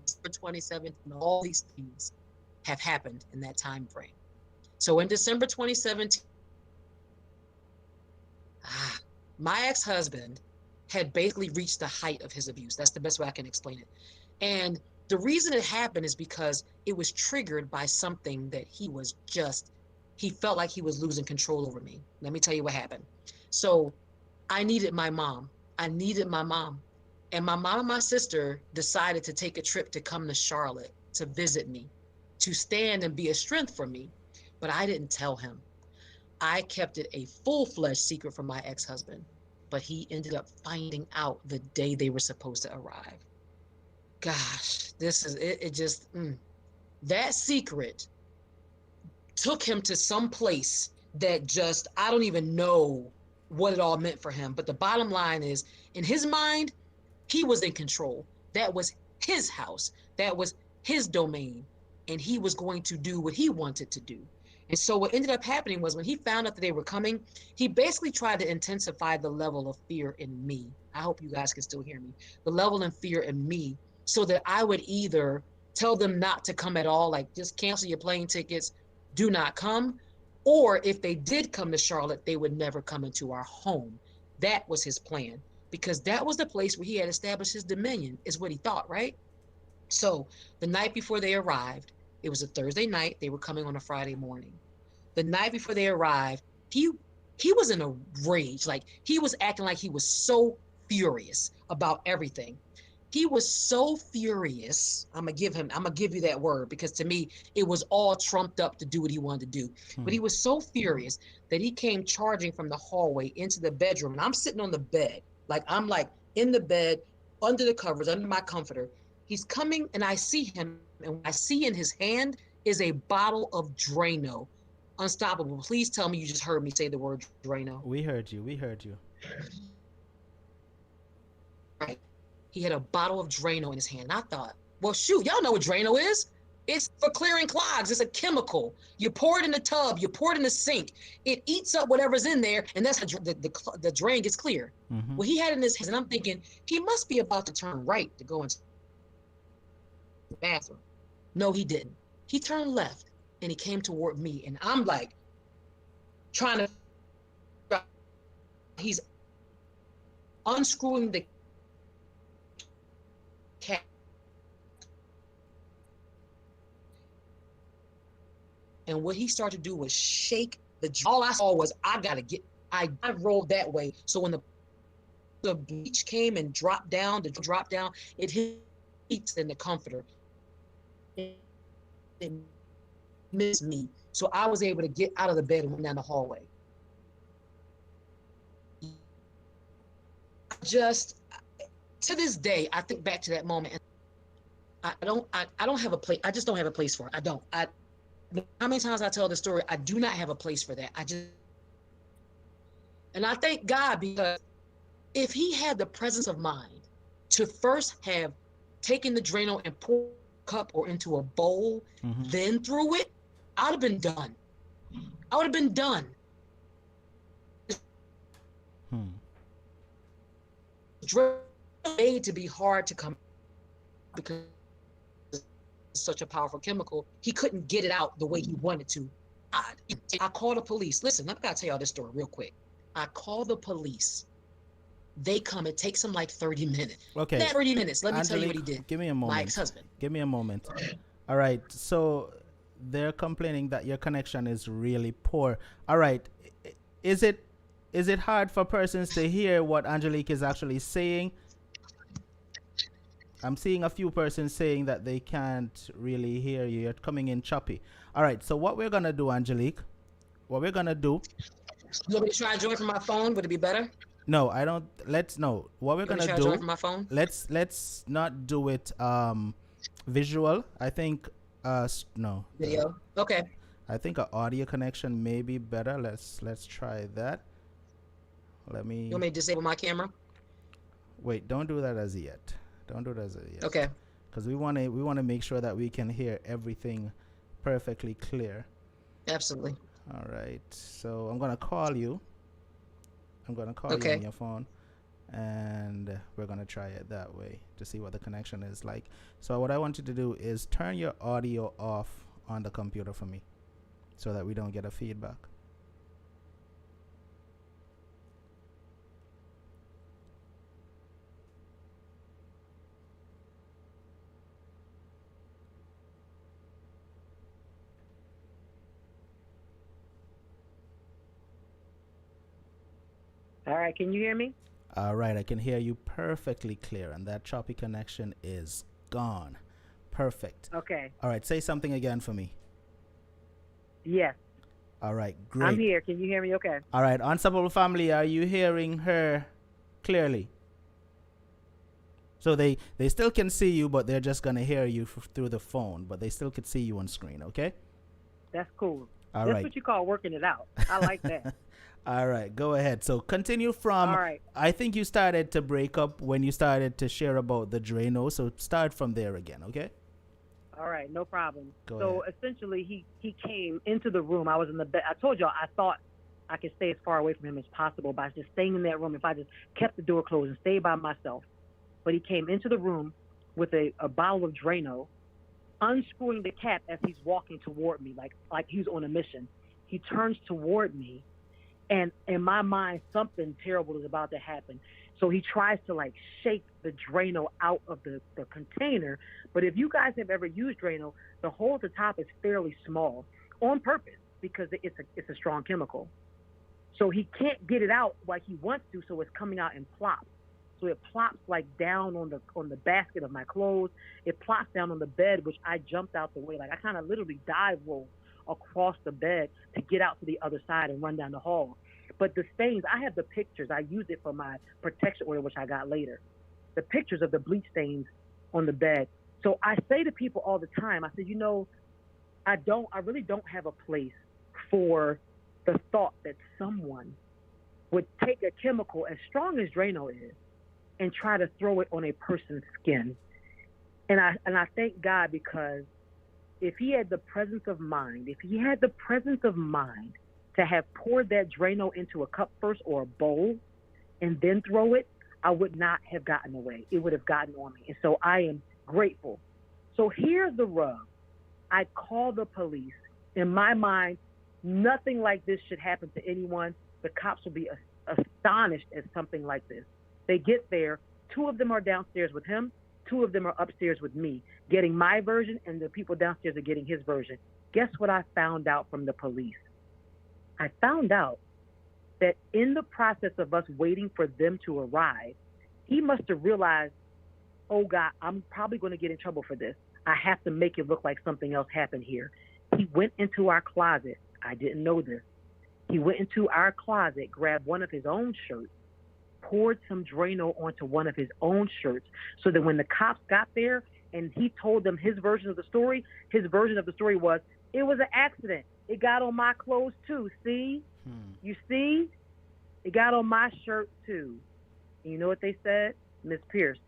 December 2017. All these things have happened in that time frame. So in December 2017, my ex-husband had basically reached the height of his abuse. That's the best way I can explain it. And the reason it happened is because it was triggered by something that he felt like he was losing control over me. Let me tell you what happened. So I needed my mom. And my mom and my sister decided to take a trip to come to Charlotte to visit me, to stand and be a strength for me. But I didn't tell him. I kept it a full-fledged secret from my ex-husband, but he ended up finding out the day they were supposed to arrive. Gosh, this is it. That secret took him to some place that just, I don't even know what it all meant for him. But the bottom line is, in his mind, he was in control. That was his house. That was his domain. And he was going to do what he wanted to do. And so what ended up happening was when he found out that they were coming, he basically tried to intensify the level of fear in me. I hope you guys can still hear me. The level of fear in me, so that I would either tell them not to come at all, like just cancel your plane tickets, do not come. Or if they did come to Charlotte, they would never come into our home. That was his plan, because that was the place where he had established his dominion, is what he thought, right? So the night before they arrived, it was a Thursday night. They were coming on a Friday morning. The night before they arrived, he was in a rage. Like, he was acting like he was so furious about everything. He was so furious. I'm gonna give you that word, because to me, it was all trumped up to do what he wanted to do. But he was so furious that he came charging from the hallway into the bedroom. And I'm sitting on the bed. I'm like in the bed, under the covers, under my comforter. He's coming, and I see him, and what I see in his hand is a bottle of Drano. Unstoppable. Please tell me you just heard me say the word Drano. We heard you. Right. He had a bottle of Drano in his hand. And I thought, well, shoot, y'all know what Drano is. It's for clearing clogs. It's a chemical. You pour it in the tub. You pour it in the sink. It eats up whatever's in there, and that's how the drain gets clear. Well, he had it in his hands, and I'm thinking, he must be about to turn right to go into the bathroom. No, he didn't. He turned left, and he came toward me, and I'm like trying to, he's unscrewing the cap. And what he started to do was shake all I saw was, I rolled that way. So when the bleach came and dropped down, it hit in the comforter. It missed me. So I was able to get out of the bed and went down the hallway. Just to this day, I think back to that moment, and I don't have a place. I just don't have a place for it. How many times I tell the story, I do not have a place for that. And I thank God, because if he had the presence of mind to first have taken the Drano and poured a cup or into a bowl, then threw it, I'd have been done. I would have been done. Drano made to be hard to come, because it's such a powerful chemical. He couldn't get it out the way he wanted to. I called the police. Listen, I gotta tell y'all this story real quick. I call the police. They come. It takes them like 30 minutes. Okay. 30 minutes. Let me tell you what he did. Give me a moment. My ex-husband. Give me a moment. All right. So they're complaining that your connection is really poor. All right. Is it hard for persons to hear what Angelique is actually saying? I'm seeing a few persons saying that they can't really hear you. You're coming in choppy. All right. So what we're gonna do, Angelique? What we're gonna do? You want me to try to join from my phone? Would it be better? No, I don't. Let's no. What we're You want me gonna to try to join do? from my phone? Let's not do it visual. I think no. Video. Okay. I think an audio connection may be better. Let's try that. Let me. You want me to disable my camera? Wait, don't do that as yet. Don't do that as yet. Okay. Because we want to make sure that we can hear everything perfectly clear. Absolutely. All right. So I'm gonna call you. I'm gonna call you on your phone, and we're gonna try it that way to see what the connection is like. So what I want you to do is turn your audio off on the computer for me, so that we don't get a feedback. All right, can you hear me? All right, I can hear you perfectly clear, and that choppy connection is gone. Perfect. Okay. All right, say something again for me. Yes. All right, great. I'm here. Can you hear me okay? All right, Unstoppable family, are you hearing her clearly? So they still can see you, but they're just going to hear you through the phone, but they still could see you on screen, okay? That's cool. All That's right. what you call working it out. I like that. All right, go ahead. So continue from, All right. I think you started to break up when you started to share about the Drano, so start from there again, okay? All right, no problem. Go so ahead. essentially, he came into the room. I was in the bed. I told y'all I thought I could stay as far away from him as possible by just staying in that room if I just kept the door closed and stayed by myself. But he came into the room with a bottle of Drano, unscrewing the cap as he's walking toward me, like he's on a mission. He turns toward me, and in my mind, something terrible is about to happen. So he tries to like shake the Drano out of the container. But if you guys have ever used Drano, the hole at the top is fairly small on purpose because it's a strong chemical. So he can't get it out like he wants to, so it's coming out in plops. So it plops like down on the basket of my clothes. It plops down on the bed, which I jumped out the way. Like I kind of literally dive rolled across the bed to get out to the other side and run down the hall. But the stains, I have the pictures. I used it for my protection order, which I got later. The pictures of the bleach stains on the bed. So I say to people all the time, I said, I really don't have a place for the thought that someone would take a chemical as strong as Drano is and try to throw it on a person's skin. And I thank God, because if he had the presence of mind, to have poured that Drano into a cup first or a bowl and then throw it, I would not have gotten away. It would have gotten on me. And so I am grateful. So here's the rub. I call the police. In my mind, nothing like this should happen to anyone. The cops will be astonished at something like this. They get there. 2 of them are downstairs with him. 2 of them are upstairs with me, getting my version, and the people downstairs are getting his version. Guess what I found out from the police? I found out that in the process of us waiting for them to arrive, he must have realized, oh God, I'm probably going to get in trouble for this. I have to make it look like something else happened here. He went into our closet. I didn't know this. He went into our closet, grabbed one of his own shirts, poured some Drano onto one of his own shirts, so that when the cops got there and he told them his version of the story was, it was an accident. It got on my clothes too. See? You see? It got on my shirt too. And you know what they said? Miss Pierce,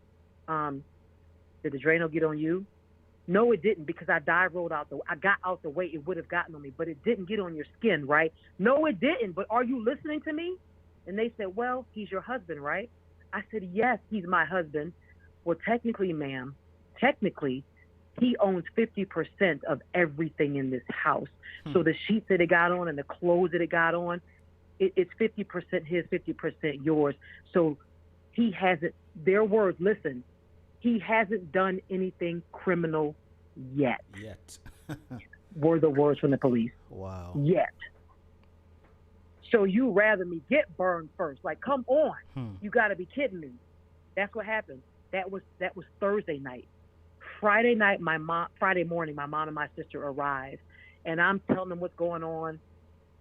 did the Drano get on you? No, it didn't, because I got out the way. It would have gotten on me, but it didn't get on your skin, right? No, it didn't. But are you listening to me? And they said, well, he's your husband, right? I said, yes, he's my husband. Well, technically, ma'am, he owns 50% of everything in this house. So the sheets that it got on and the clothes that it got on, it's 50% his, 50% yours. So he hasn't, their words, listen, he hasn't done anything criminal yet. Were the words from the police. Wow. Yet. So you rather me get burned first. Like, come on. You got to be kidding me. That's what happened. That was Thursday night. Friday morning, my mom and my sister arrived, and I'm telling them what's going on,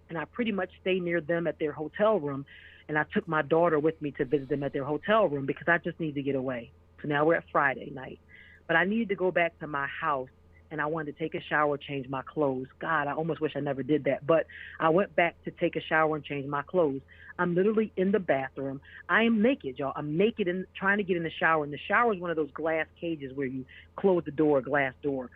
and I pretty much stay near them at their hotel room, and I took my daughter with me to visit them at their hotel room because I just need to get away. So now we're at Friday night, but I needed to go back to my house, and I wanted to take a shower, change my clothes. God, I almost wish I never did that, but I went back to take a shower and change my clothes. I'm literally in the bathroom. I am naked, y'all. I'm naked and trying to get in the shower, and the shower is one of those glass cages where you close the door, glass door.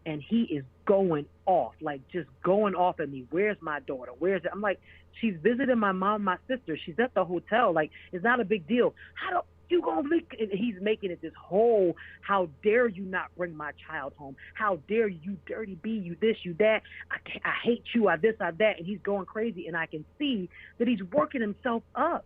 And he is going off, like just going off at me. Where's my daughter? Where's it? I'm like, she's visiting my mom, my sister. She's at the hotel. Like, it's not a big deal. How do you gonna make it? He's making it this whole, how dare you not bring my child home? How dare you, dirty B, you this, you that. I hate you, I this, I that. And he's going crazy. And I can see that he's working himself up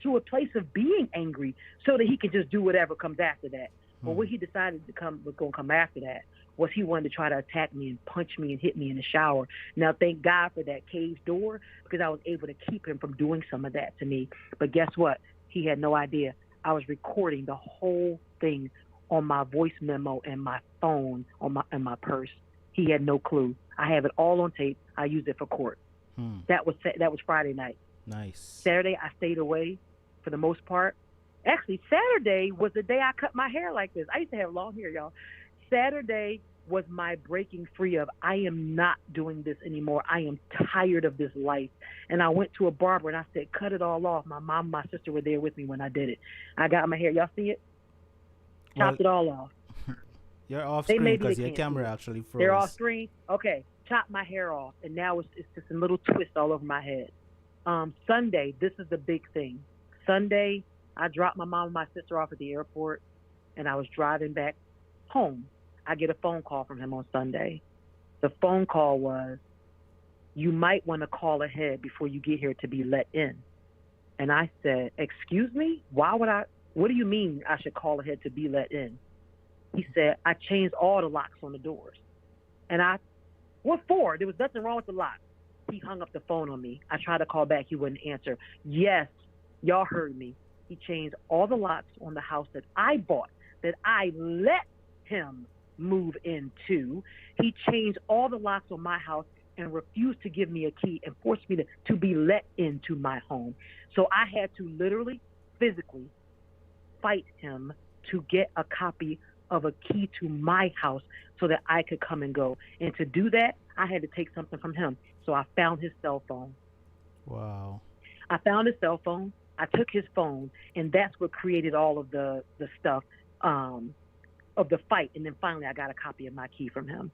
to a place of being angry so that he can just do whatever comes after that. But what he decided was going to come after that was he wanted to try to attack me and punch me and hit me in the shower. Now, thank God for that cage door, because I was able to keep him from doing some of that to me. But guess what? He had no idea. I was recording the whole thing on my voice memo and my phone in my purse. He had no clue. I have it all on tape. I used it for court. That was Friday night. Nice. Saturday, I stayed away for the most part. Actually, Saturday was the day I cut my hair like this. I used to have long hair, y'all. Saturday was my breaking free of, I am not doing this anymore. I am tired of this life. And I went to a barber and I said, cut it all off. My mom and my sister were there with me when I did it. I got my hair. Y'all see it? Chopped it all off. You're off screen because your camera actually froze. They're off screen? Okay. Chopped my hair off. And now it's just a little twist all over my head. Sunday, this is the big thing. Sunday, I dropped my mom and my sister off at the airport, and I was driving back home. I get a phone call from him on Sunday. The phone call was, you might want to call ahead before you get here to be let in. And I said, excuse me? What do you mean I should call ahead to be let in? He said, I changed all the locks on the doors. And what for? There was nothing wrong with the lock. He hung up the phone on me. I tried to call back. He wouldn't answer. Yes, y'all heard me. He changed all the locks on the house that I bought, that I let him move into. He changed all the locks on my house and refused to give me a key and forced me to be let into my home. So I had to literally, physically fight him to get a copy of a key to my house so that I could come and go. And to do that, I had to take something from him. So I found his cell phone. Wow. I found his cell phone. I took his phone, and that's what created all of the stuff of the fight. And then finally, I got a copy of my key from him.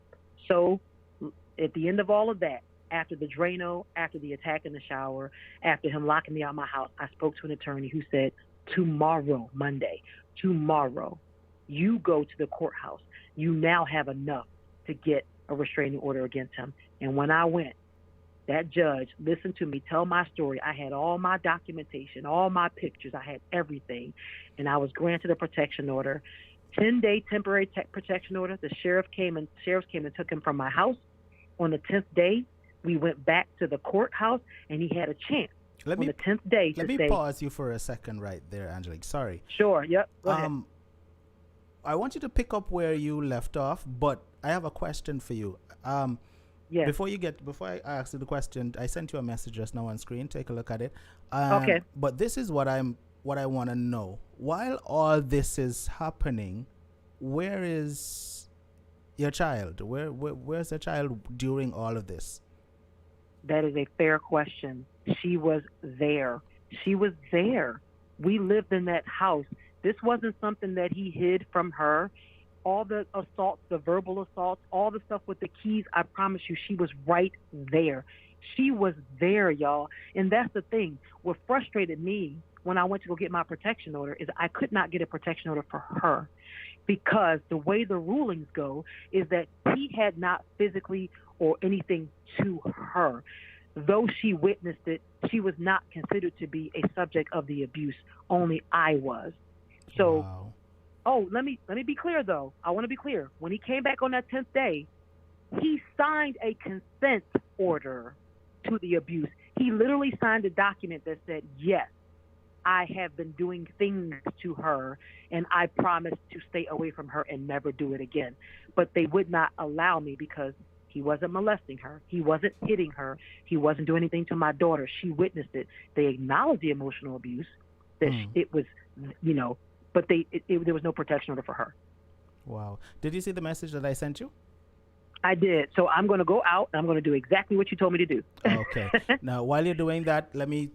So at the end of all of that, after the Drano, after the attack in the shower, after him locking me out of my house, I spoke to an attorney who said, tomorrow, Monday, tomorrow, you go to the courthouse. You now have enough to get a restraining order against him. And when I went, that judge listened to me tell my story. I had all my documentation, all my pictures. I had everything. And I was granted a protection order, 10-day temporary protection order. The sheriffs came and took him from my house. On the 10th day, we went back to the courthouse, and he had a chance. On the 10th day let me pause you for a second right there, Angelique. Sorry. Sure, yep. Go ahead. I want you to pick up where you left off, but I have a question for you. Yes. Before I ask you the question, I sent you a message just now on screen. Take a look at it. Okay. But this is what I want to know. While all this is happening, where is your child? Where's the child during all of this? That is a fair question. She was there. She was there. We lived in that house. This wasn't something that he hid from her. All the assaults, the verbal assaults, all the stuff with the keys, I promise you, she was right there. She was there, y'all. And that's the thing. What frustrated me when I went to go get my protection order is I could not get a protection order for her, because the way the rulings go is that he had not physically or anything to her. Though she witnessed it, she was not considered to be a subject of the abuse. Only I was. So, wow. Oh, let me be clear, though. I want to be clear. When he came back on that 10th day, he signed a consent order to the abuse. He literally signed a document that said, yes, I have been doing things to her, and I promised to stay away from her and never do it again. But they would not allow me because he wasn't molesting her. He wasn't hitting her. He wasn't doing anything to my daughter. She witnessed it. They acknowledged the emotional abuse, that it was, but there was no protection order for her. Wow. Did you see the message that I sent you? I did. So I'm going to go out and I'm going to do exactly what you told me to do. Okay. Now, while you're doing that, let me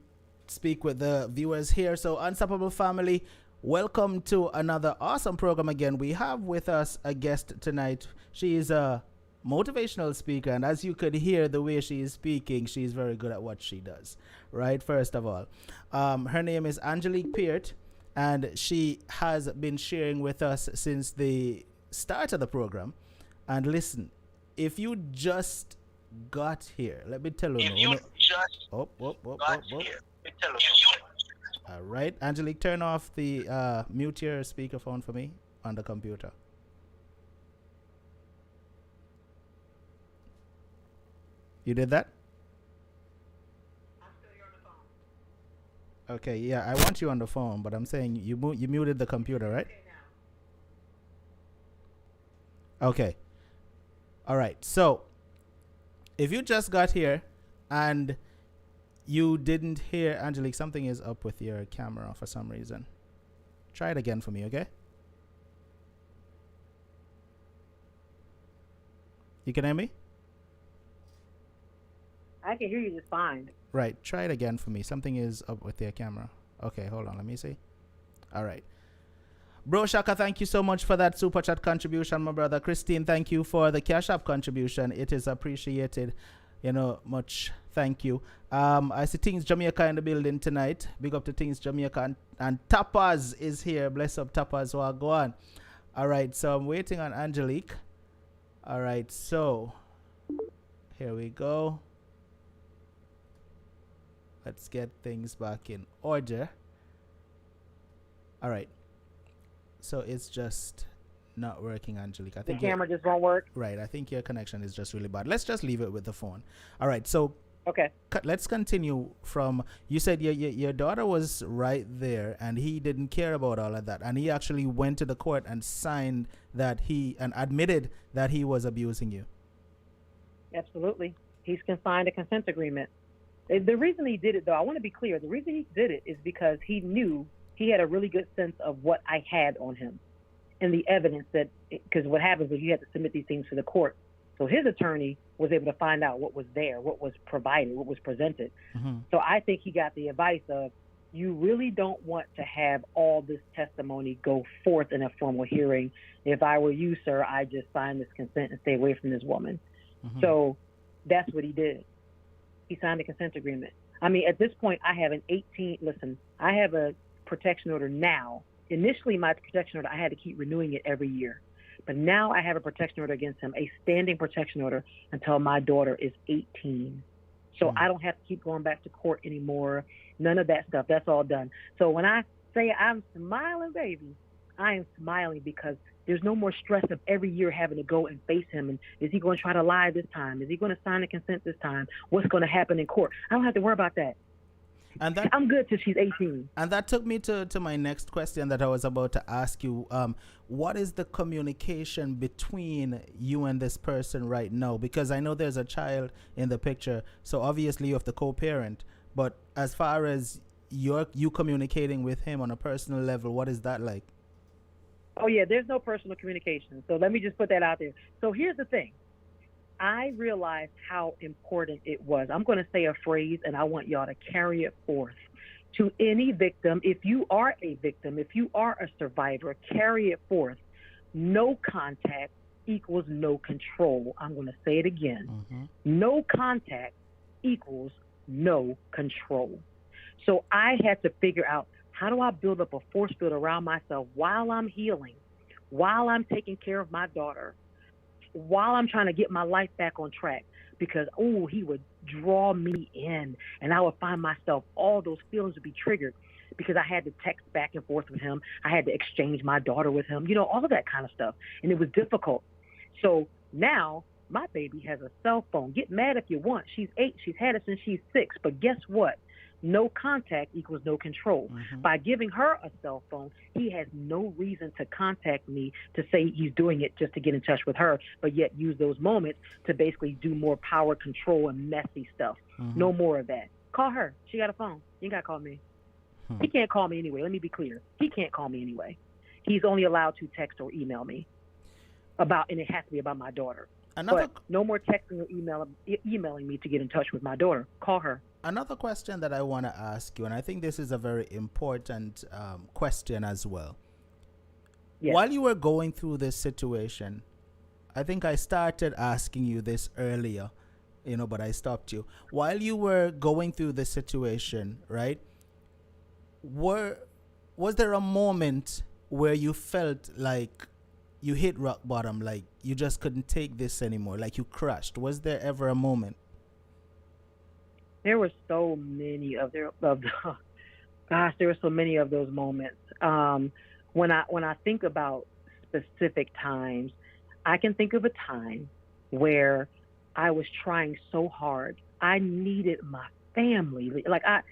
speak with the viewers here. So, Unstoppable family, welcome to another awesome program again. We have with us a guest tonight. She is a motivational speaker, and as you could hear the way she is speaking, she is very good at what she does, right? First of all, her name is Angelique Peart, and she has been sharing with us since the start of the program. And listen, if you just got here, let me tell you. All right, Angelique, turn off the mute your speakerphone for me on the computer. You did that? I'm still here on the phone. Okay, yeah, I want you on the phone, but I'm saying you muted the computer, right? Okay, now. Okay. All right. So, if you just got here and you didn't hear Angelique, something is up with your camera for some reason. Try it again for me, okay? You can hear me? I can hear you just fine. Right. Try it again for me. Something is up with your camera. Okay, hold on. Let me see. All right. Bro Shaka, thank you so much for that super chat contribution, my brother. Christine, thank you for the Cash App contribution. It is appreciated. Much thank you. I see Things Jamaica in the building tonight. Big up to Things Jamaica. And Tapas is here. Bless up Tapas. Well, go on. All right. So I'm waiting on Angelique. All right. So here we go. Let's get things back in order. All right. So it's just not working, Angelique. I think the camera just won't work. Right. I think your connection is just really bad. Let's just leave it with the phone. All right. So okay. Let's continue from, you said your daughter was right there and he didn't care about all of that. And he actually went to the court and signed that and admitted that he was abusing you. Absolutely. He's signed a consent agreement. The reason he did it, though, I want to be clear. The reason he did it is because he knew he had a really good sense of what I had on him and the evidence because what happens is you have to submit these things to the court. So his attorney was able to find out what was there, what was provided, what was presented. Mm-hmm. So I think he got the advice of, you really don't want to have all this testimony go forth in a formal hearing. If I were you, sir, I just sign this consent and stay away from this woman. Mm-hmm. So that's what he did. He signed a consent agreement. I mean, at this point, I have I have a protection order now. Initially, my protection order, I had to keep renewing it every year. But now I have a protection order against him, a standing protection order until my daughter is 18. So I don't have to keep going back to court anymore. None of that stuff. That's all done. So when I say I'm smiling, baby, I am smiling because there's no more stress of every year having to go and face him. And is he going to try to lie this time? Is he going to sign a consent this time? What's going to happen in court? I don't have to worry about that. And I'm good till she's 18. And that took me to my next question that I was about to ask you. What is the communication between you and this person right now? Because I know there's a child in the picture, so obviously you have the co-parent. But as far as you communicating with him on a personal level, what is that like? Oh, yeah, there's no personal communication. So let me just put that out there. So here's the thing. I realized how important it was. I'm going to say a phrase, and I want y'all to carry it forth. To any victim, if you are a victim, if you are a survivor, carry it forth. No contact equals no control. I'm going to say it again. Mm-hmm. No contact equals no control. So I had to figure out, how do I build up a force field around myself while I'm healing, while I'm taking care of my daughter, while I'm trying to get my life back on track? Because, he would draw me in, and I would find myself, all those feelings would be triggered because I had to text back and forth with him. I had to exchange my daughter with him, all of that kind of stuff. And it was difficult. So now my baby has a cell phone. Get mad if you want. She's 8. She's had it since she's 6. But guess what? No contact equals no control. Mm-hmm. By giving her a cell phone, he has no reason to contact me to say he's doing it just to get in touch with her, but yet use those moments to basically do more power control and messy stuff. Mm-hmm. No more of that. Call her. She got a phone. You ain't got to call me. He can't call me anyway. Let me be clear. He can't call me anyway. He's only allowed to text or email me and it has to be about my daughter. But no more texting or emailing me to get in touch with my daughter. Call her. Another question that I want to ask you, and I think this is a very important question as well. Yes. While you were going through this situation, I think I started asking you this earlier, but I stopped you. While you were going through this situation, right, was there a moment where you felt like you hit rock bottom, like you just couldn't take this anymore, like you crashed? Was there ever a moment? There were so many there were so many of those moments. When I think about specific times, I can think of a time where I was trying so hard. I needed my family. Like I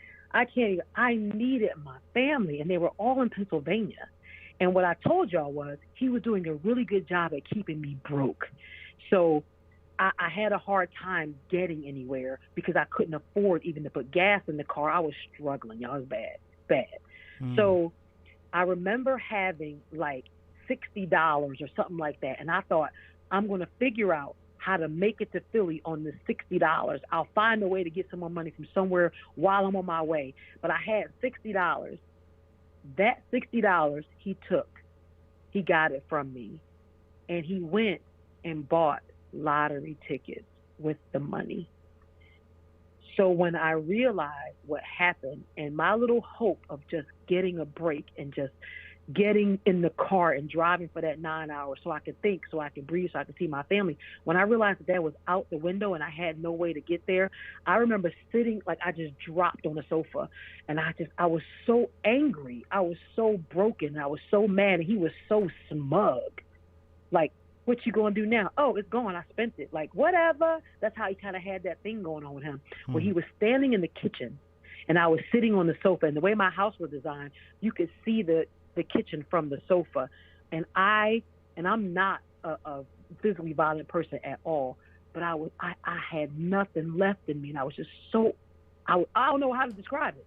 needed my family, and they were all in Pennsylvania. And what I told y'all was he was doing a really good job at keeping me broke. So I had a hard time getting anywhere because I couldn't afford even to put gas in the car. I was struggling. Y'all, it was bad. So I remember having like $60 or something like that. And I thought, I'm going to figure out how to make it to Philly on the $60. I'll find a way to get some more money from somewhere while I'm on my way. But I had $60. That $60 he got it from me. And he went and bought lottery tickets with the money. So when I realized what happened and my little hope of just getting a break and just getting in the car and driving for that 9 hours so I could think, so I could breathe, so I could see my family, when I realized that was out the window and I had no way to get there, I remember sitting, like I just dropped on the sofa and I was so angry. I was so broken. I was so mad. And he was so smug. Like, what you gonna do now? Oh, it's gone. I spent it. Like, whatever. That's how he kind of had that thing going on with him. Where he was standing in the kitchen and I was sitting on the sofa. And the way my house was designed, you could see the kitchen from the sofa. And I'm not a physically violent person at all, but I had nothing left in me. And I was just I don't know how to describe it.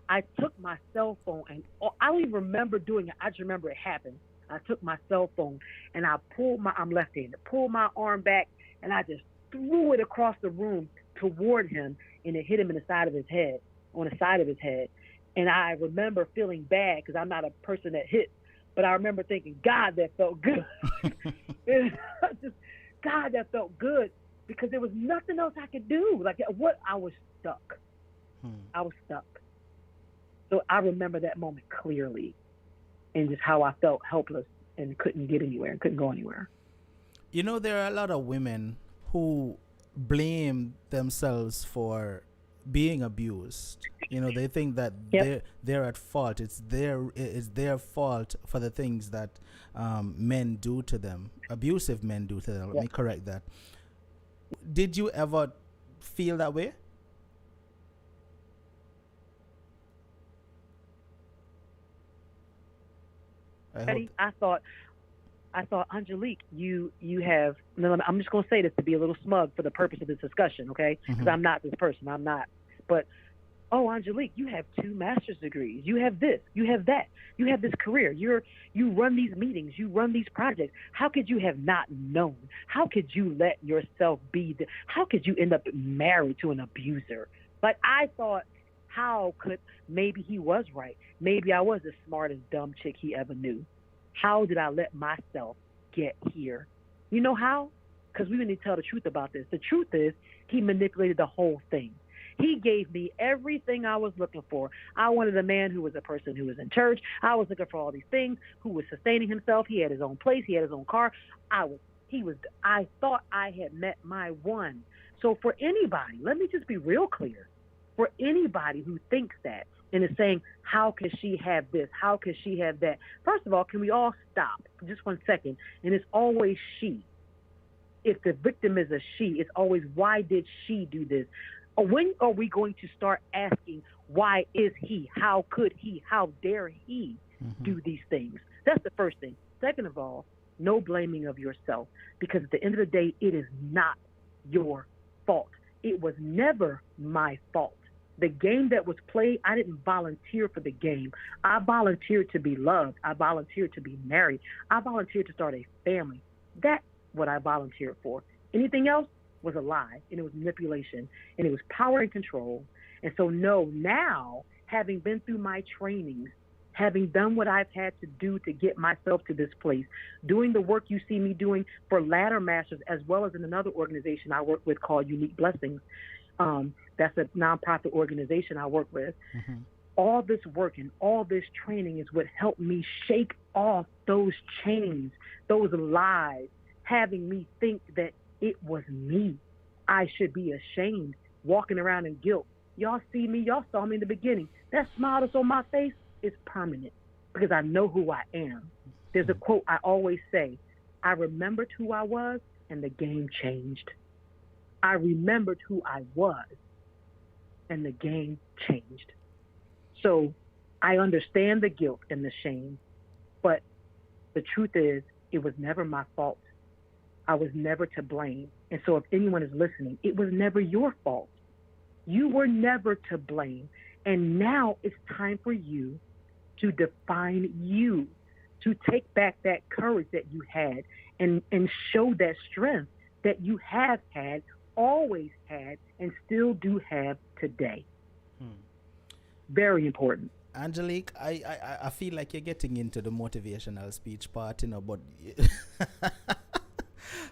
I took my cell phone and I don't even remember doing it. I just remember it happened. I took my cell phone and I'm left-handed, pulled my arm back and I just threw it across the room toward him and it hit him on the side of his head. And I remember feeling bad because I'm not a person that hits, but I remember thinking, God, that felt good. God, that felt good because there was nothing else I could do. Like I was stuck. I was stuck. So I remember that moment clearly. And just how I felt helpless and couldn't get anywhere and couldn't go anywhere. There are a lot of women who blame themselves for being abused. They think that they're at fault. It's their fault for the things that men do to them, abusive men do to them. Let me correct that. Did you ever feel that way? I thought, Angelique, you have. I'm just going to say this to be a little smug for the purpose of this discussion, okay? Because I'm not this person. I'm not. But, Angelique, you have 2 master's degrees. You have this. You have that. You have this career. You run these meetings. You run these projects. How could you have not known? How could you let yourself be? How could you end up married to an abuser? Like I thought. How could, maybe he was right. Maybe I was the smartest dumb chick he ever knew. How did I let myself get here? You know how? Because we need to tell the truth about this. The truth is he manipulated the whole thing. He gave me everything I was looking for. I wanted a man who was a person who was in church. I was looking for all these things, who was sustaining himself. He had his own place. He had his own car. I thought I had met my one. So for anybody, let me just be real clear. For anybody who thinks that and is saying, how could she have this? How could she have that? First of all, can we all stop for just 1 second? And it's always she. If the victim is a she, it's always, why did she do this? Or when are we going to start asking, why is he? How could he? How dare he do these things? That's the first thing. Second of all, no blaming of yourself, because at the end of the day, it is not your fault. It was never my fault. The game that was played, I didn't volunteer for the game. I volunteered to be loved. I volunteered to be married. I volunteered to start a family. That's what I volunteered for. Anything else was a lie, and it was manipulation, and it was power and control. And so, no, now, having been through my trainings, having done what I've had to do to get myself to this place, doing the work you see me doing for Ladder Masters, as well as in another organization I work with called Unique Blessings. That's a nonprofit organization I work with. All this work and all this training is what helped me shake off those chains, those lies, having me think that it was me. I should be ashamed, walking around in guilt. Y'all see me, y'all saw me in the beginning. That smile that's on my face is permanent because I know who I am. There's a quote I always say, I remembered who I was and the game changed. I remembered who I was and the game changed. So I understand the guilt and the shame, but the truth is it was never my fault. I was never to blame. And so if anyone is listening, it was never your fault. You were never to blame. And now it's time for you to define you, to take back that courage that you had and show that strength that you have had, always had, and still do have today. Very important. Angelique, I feel like you're getting into the motivational speech part, but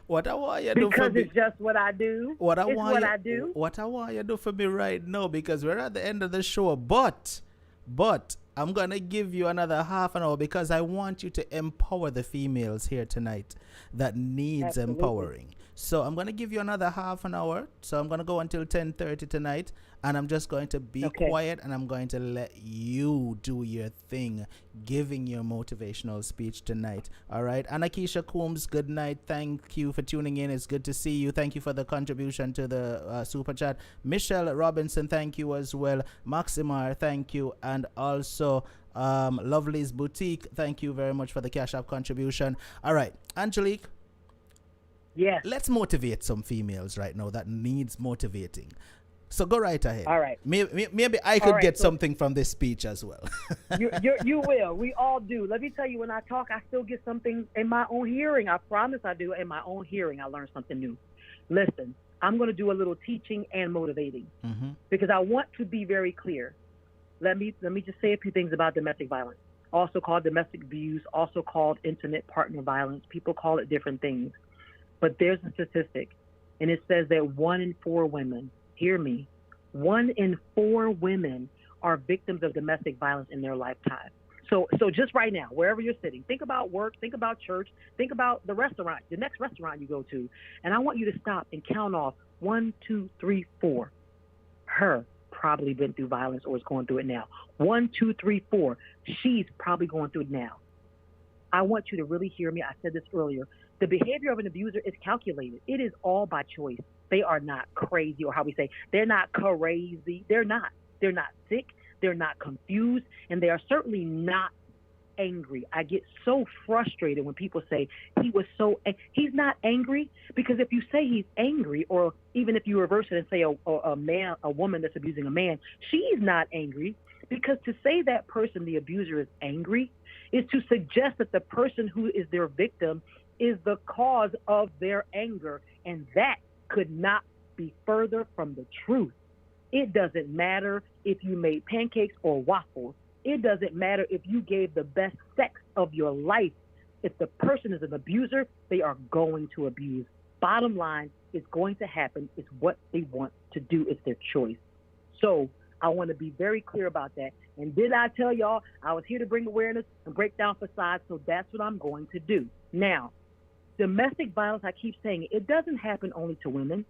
what I want you to do because for it's just what I do. What I it's want what you, I do. What I want you to do for me right now, because we're at the end of the show, but I'm gonna give you another half an hour because I want you to empower the females here tonight that needs Absolutely. empowering. So I'm gonna give you another half an hour. So I'm gonna go until 10:30 tonight, and I'm just going to be quiet, and I'm going to let you do your thing, giving your motivational speech tonight. All right, Anakisha Coombs, good night. Thank you for tuning in. It's good to see you. Thank you for the contribution to the super chat. Michelle Robinson, thank you as well. Maximar, thank you, and also Lovely's Boutique, thank you very much for the Cash App contribution. All right, Angelique. Yes. Let's motivate some females right now that needs motivating. So go right ahead. All right. Maybe I could get something from this speech as well. You will. We all do. Let me tell you, when I talk, I still get something in my own hearing. I promise I do. In my own hearing, I learn something new. Listen, I'm going to do a little teaching and motivating because I want to be very clear. Let me just say a few things about domestic violence, also called domestic abuse, also called intimate partner violence. People call it different things. But there's a statistic, and it says that 1 in 4 women, hear me, 1 in 4 women are victims of domestic violence in their lifetime. So just right now, wherever you're sitting, think about work, think about church, think about the restaurant, the next restaurant you go to, and I want you to stop and count off 1, 2, 3, 4. Her probably been through violence or is going through it now. 1, 2, 3, 4. She's probably going through it now. I want you to really hear me. I said this earlier. The behavior of an abuser is calculated. It is all by choice. They are not crazy, or how we say, they're not crazy. They're not. They're not sick. They're not confused. And they are certainly not angry. I get so frustrated when people say he's not angry, because if you say he's angry, or even if you reverse it and say a woman that's abusing a man, she's not angry, because to say that person, the abuser, is angry is to suggest that the person who is their victim is the cause of their anger, and that could not be further from the truth. It doesn't matter if you made pancakes or waffles. It doesn't matter if you gave the best sex of your life. If the person is an abuser, they are going to abuse. Bottom line, it's going to happen. It's what they want to do. It's their choice. So I want to be very clear about that. And did I tell y'all I was here to bring awareness and break down facades? So that's what I'm going to do. Now, domestic violence, I keep saying it doesn't happen only to women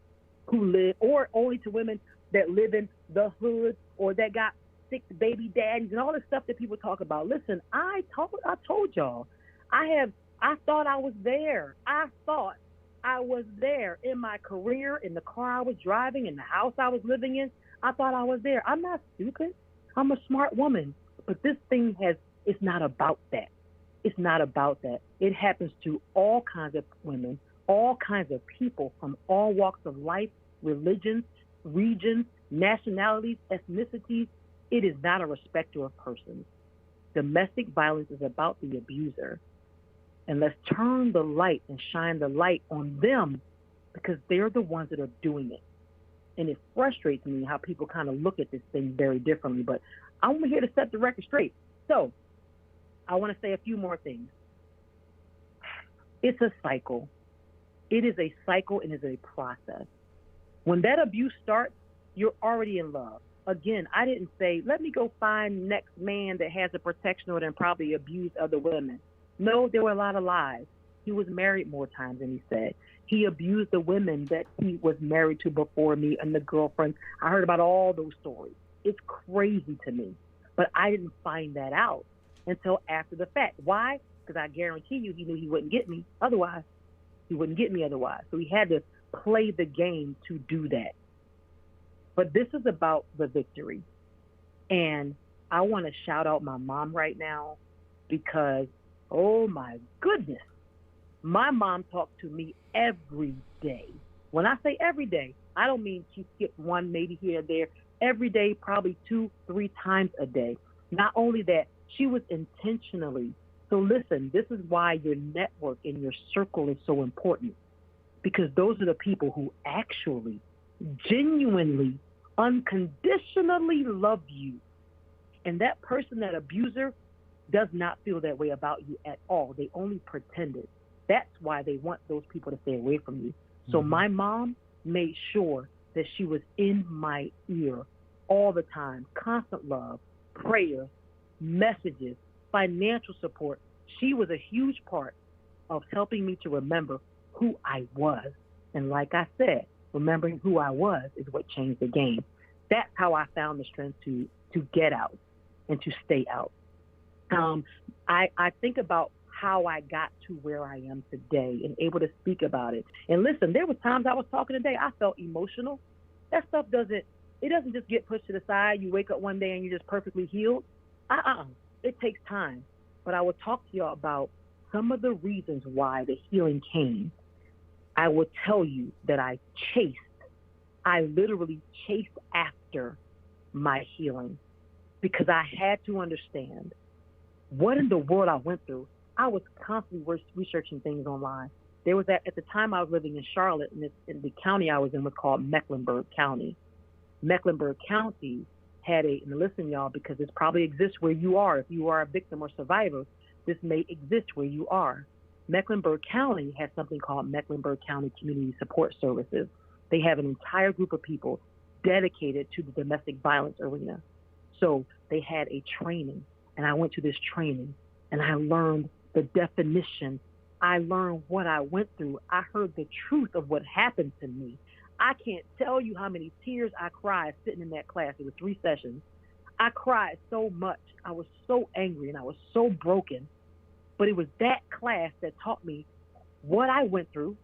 who live, or only to women that live in the hood, or that got 6 baby daddies and all the stuff that people talk about. Listen, I told y'all, I thought I was there. I thought I was there in my career, in the car I was driving, in the house I was living in. I thought I was there. I'm not stupid. I'm a smart woman. But this thing it's not about that. It's not about that. It happens to all kinds of women, all kinds of people from all walks of life, religions, regions, nationalities, ethnicities. It is not a respecter of persons. Domestic violence is about the abuser. And let's turn the light and shine the light on them because they're the ones that are doing it. And it frustrates me how people kind of look at this thing very differently. But I'm here to set the record straight. So I want to say a few more things. It's a cycle. It is a cycle and is a process. When that abuse starts, you're already in love. Again, I didn't say, let me go find next man that has a protection order and probably abuse other women. No, there were a lot of lies. He was married more times than he said. He abused the women that he was married to before me and the girlfriends. I heard about all those stories. It's crazy to me. But I didn't find that out until after the fact. Why? Because I guarantee you he knew he wouldn't get me otherwise. He wouldn't get me otherwise. So he had to play the game to do that. But this is about the victory. And I want to shout out my mom right now because, oh my goodness, my mom talked to me every day. When I say every day, I don't mean she skipped one, maybe here or there. Every day, probably 2-3 times a day. Not only that, she was intentionally. So listen, this is why your network and your circle is so important, because those are the people who actually, genuinely, unconditionally love you. And that person, that abuser, does not feel that way about you at all. They only pretended. That's why they want those people to stay away from you. So my mom made sure that she was in my ear all the time. Constant love, prayers, messages, financial support. She was a huge part of helping me to remember who I was. And like I said, remembering who I was is what changed the game. That's how I found the strength to get out and to stay out. I think about how I got to where I am today and able to speak about it. And listen, there were times I was talking today, I felt emotional. That stuff doesn't just get pushed to the side. You wake up one day and you're just perfectly healed. It takes time. But I will talk to y'all about some of the reasons why the healing came. I will tell you that I literally chased after my healing because I had to understand what in the world I went through. I was constantly researching things online. There was at the time I was living in Charlotte, and the county I was in was called Mecklenburg County. Mecklenburg County had and listen, y'all, because this probably exists where you are. If you are a victim or survivor, this may exist where you are. Mecklenburg County has something called Mecklenburg County Community Support Services. They have an entire group of people dedicated to the domestic violence arena. So they had a training, and I went to this training, and I learned the definition. I learned what I went through. I heard the truth of what happened to me. I can't tell you how many tears I cried sitting in that class. It was 3 sessions. I cried so much. I was so angry and I was so broken. But it was that class that taught me what I went through,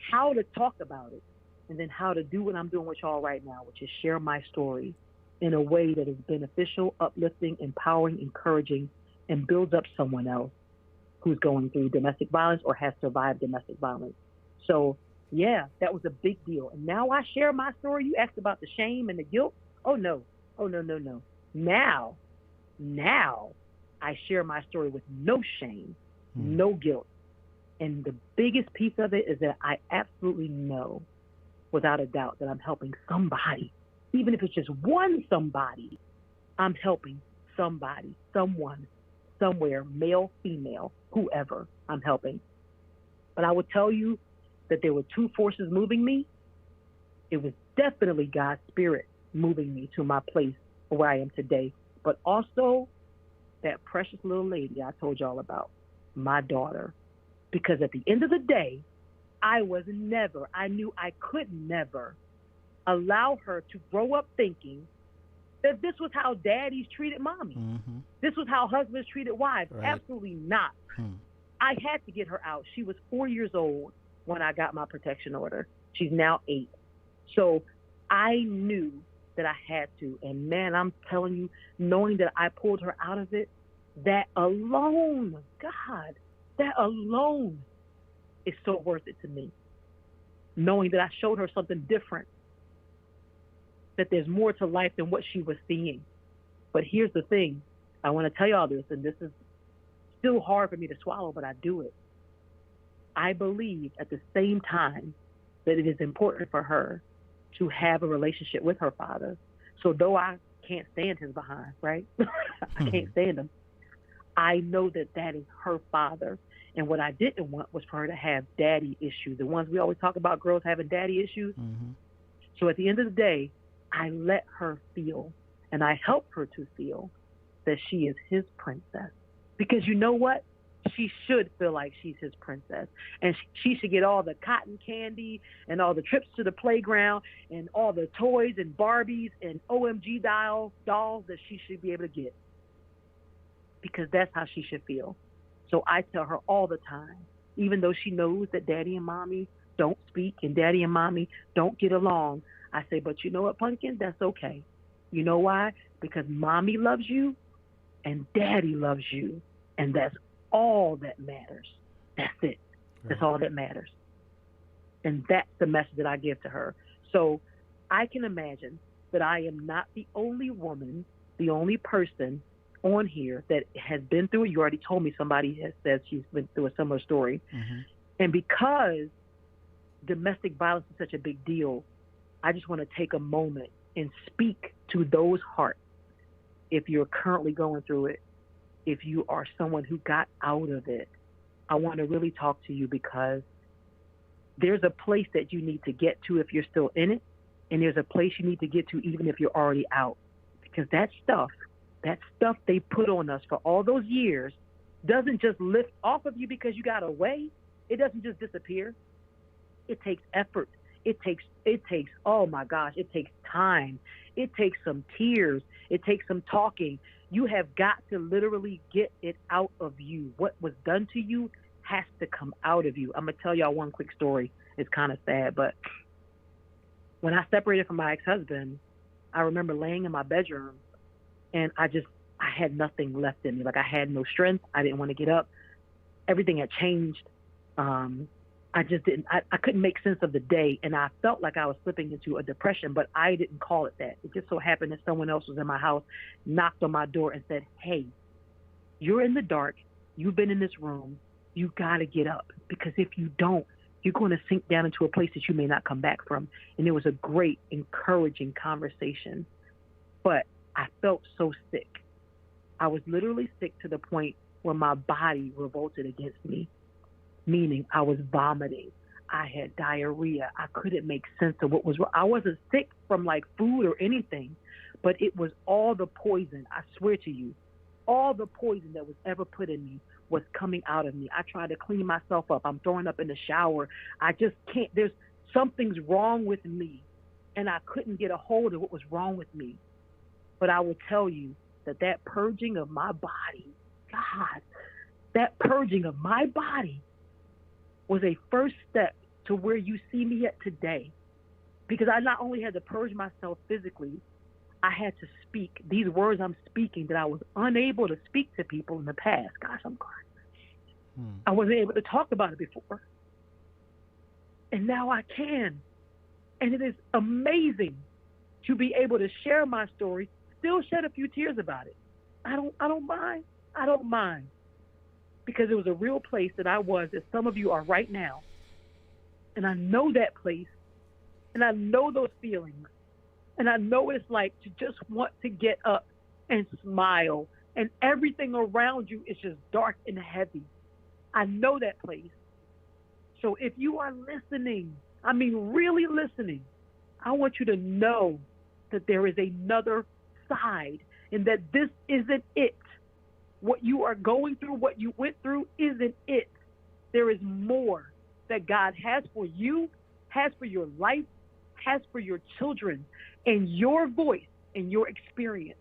how to talk about it, and then how to do what I'm doing with y'all right now, which is share my story in a way that is beneficial, uplifting, empowering, encouraging, and builds up someone else who's going through domestic violence or has survived domestic violence. So yeah, that was a big deal. And now I share my story. You asked about the shame and the guilt. Oh no. Now I share my story with no shame, no guilt. And the biggest piece of it is that I absolutely know without a doubt that I'm helping somebody. Even if it's just one somebody, I'm helping somebody, someone, somewhere, male, female, whoever I'm helping. But I will tell you that there were 2 forces moving me. It was definitely God's spirit moving me to my place where I am today, but also that precious little lady I told y'all about, my daughter. Because at the end of the day, I knew I could never allow her to grow up thinking that this was how daddies treated mommy. This was how husbands treated wives. Right. Absolutely not. I had to get her out. She was 4 years old when I got my protection order. She's now 8. So I knew that I had to. And man, I'm telling you, knowing that I pulled her out of it, that alone, God, that alone is so worth it to me. Knowing that I showed her something different, that there's more to life than what she was seeing. But here's the thing. I want to tell y'all this, and this is still hard for me to swallow, but I do it. I believe at the same time that it is important for her to have a relationship with her father. So though I can't stand his behind, right? I can't stand him. I know that that is her father. And what I didn't want was for her to have daddy issues. The ones we always talk about, girls having daddy issues. Mm-hmm. So at the end of the day, I let her feel, and I help her to feel that she is his princess. Because you know what? She should feel like she's his princess. And she should get all the cotton candy and all the trips to the playground and all the toys and Barbies and OMG dolls that she should be able to get. Because that's how she should feel. So I tell her all the time, even though she knows that daddy and mommy don't speak and daddy and mommy don't get along, I say, but you know what, Pumpkin? That's okay. You know why? Because mommy loves you and daddy loves you. And that's all that matters. That's it. That's all that matters. And that's the message that I give to her. So I can imagine that I am not the only woman, the only person on here that has been through it. You already told me somebody has said she's been through a similar story. Mm-hmm. And because domestic violence is such a big deal, I just want to take a moment and speak to those hearts. If you're currently going through it, if you are someone who got out of it, I want to really talk to you, because there's a place that you need to get to if you're still in it, and there's a place you need to get to even if you're already out. Because that stuff they put on us for all those years doesn't just lift off of you because you got away. It doesn't just disappear. It takes effort. It takes, oh my gosh, it takes time. It takes some tears. It takes some talking. You have got to literally get it out of you. What was done to you has to come out of you. I'm going to tell y'all one quick story. It's kind of sad, but when I separated from my ex-husband, I remember laying in my bedroom, and I had nothing left in me. Like, I had no strength. I didn't want to get up. Everything had changed. I couldn't make sense of the day, and I felt like I was slipping into a depression, but I didn't call it that. It just so happened that someone else was in my house, knocked on my door and said, hey, you're in the dark. You've been in this room. You got to get up, because if you don't, you're going to sink down into a place that you may not come back from. And it was a great, encouraging conversation. But I felt so sick. I was literally sick to the point where my body revolted against me, meaning I was vomiting. I had diarrhea. I couldn't make sense of what was wrong. I wasn't sick from like food or anything, but it was all the poison. I swear to you, all the poison that was ever put in me was coming out of me. I tried to clean myself up. I'm throwing up in the shower. I just can't. Something's wrong with me, and I couldn't get a hold of what was wrong with me. But I will tell you that purging of my body, God, that purging of my body was a first step to where you see me at today. Because I not only had to purge myself physically, I had to speak these words I'm speaking that I was unable to speak to people in the past. Gosh, I'm crying. I wasn't able to talk about it before. And now I can. And it is amazing to be able to share my story, still shed a few tears about it. I don't mind. I don't mind. Because it was a real place that I was, as some of you are right now. And I know that place. And I know those feelings. And I know what it's like to just want to get up and smile. And everything around you is just dark and heavy. I know that place. So if you are listening, I mean really listening, I want you to know that there is another side, and that this isn't it. What you are going through, what you went through isn't it. There is more that God has for you, has for your life, has for your children. And your voice and your experience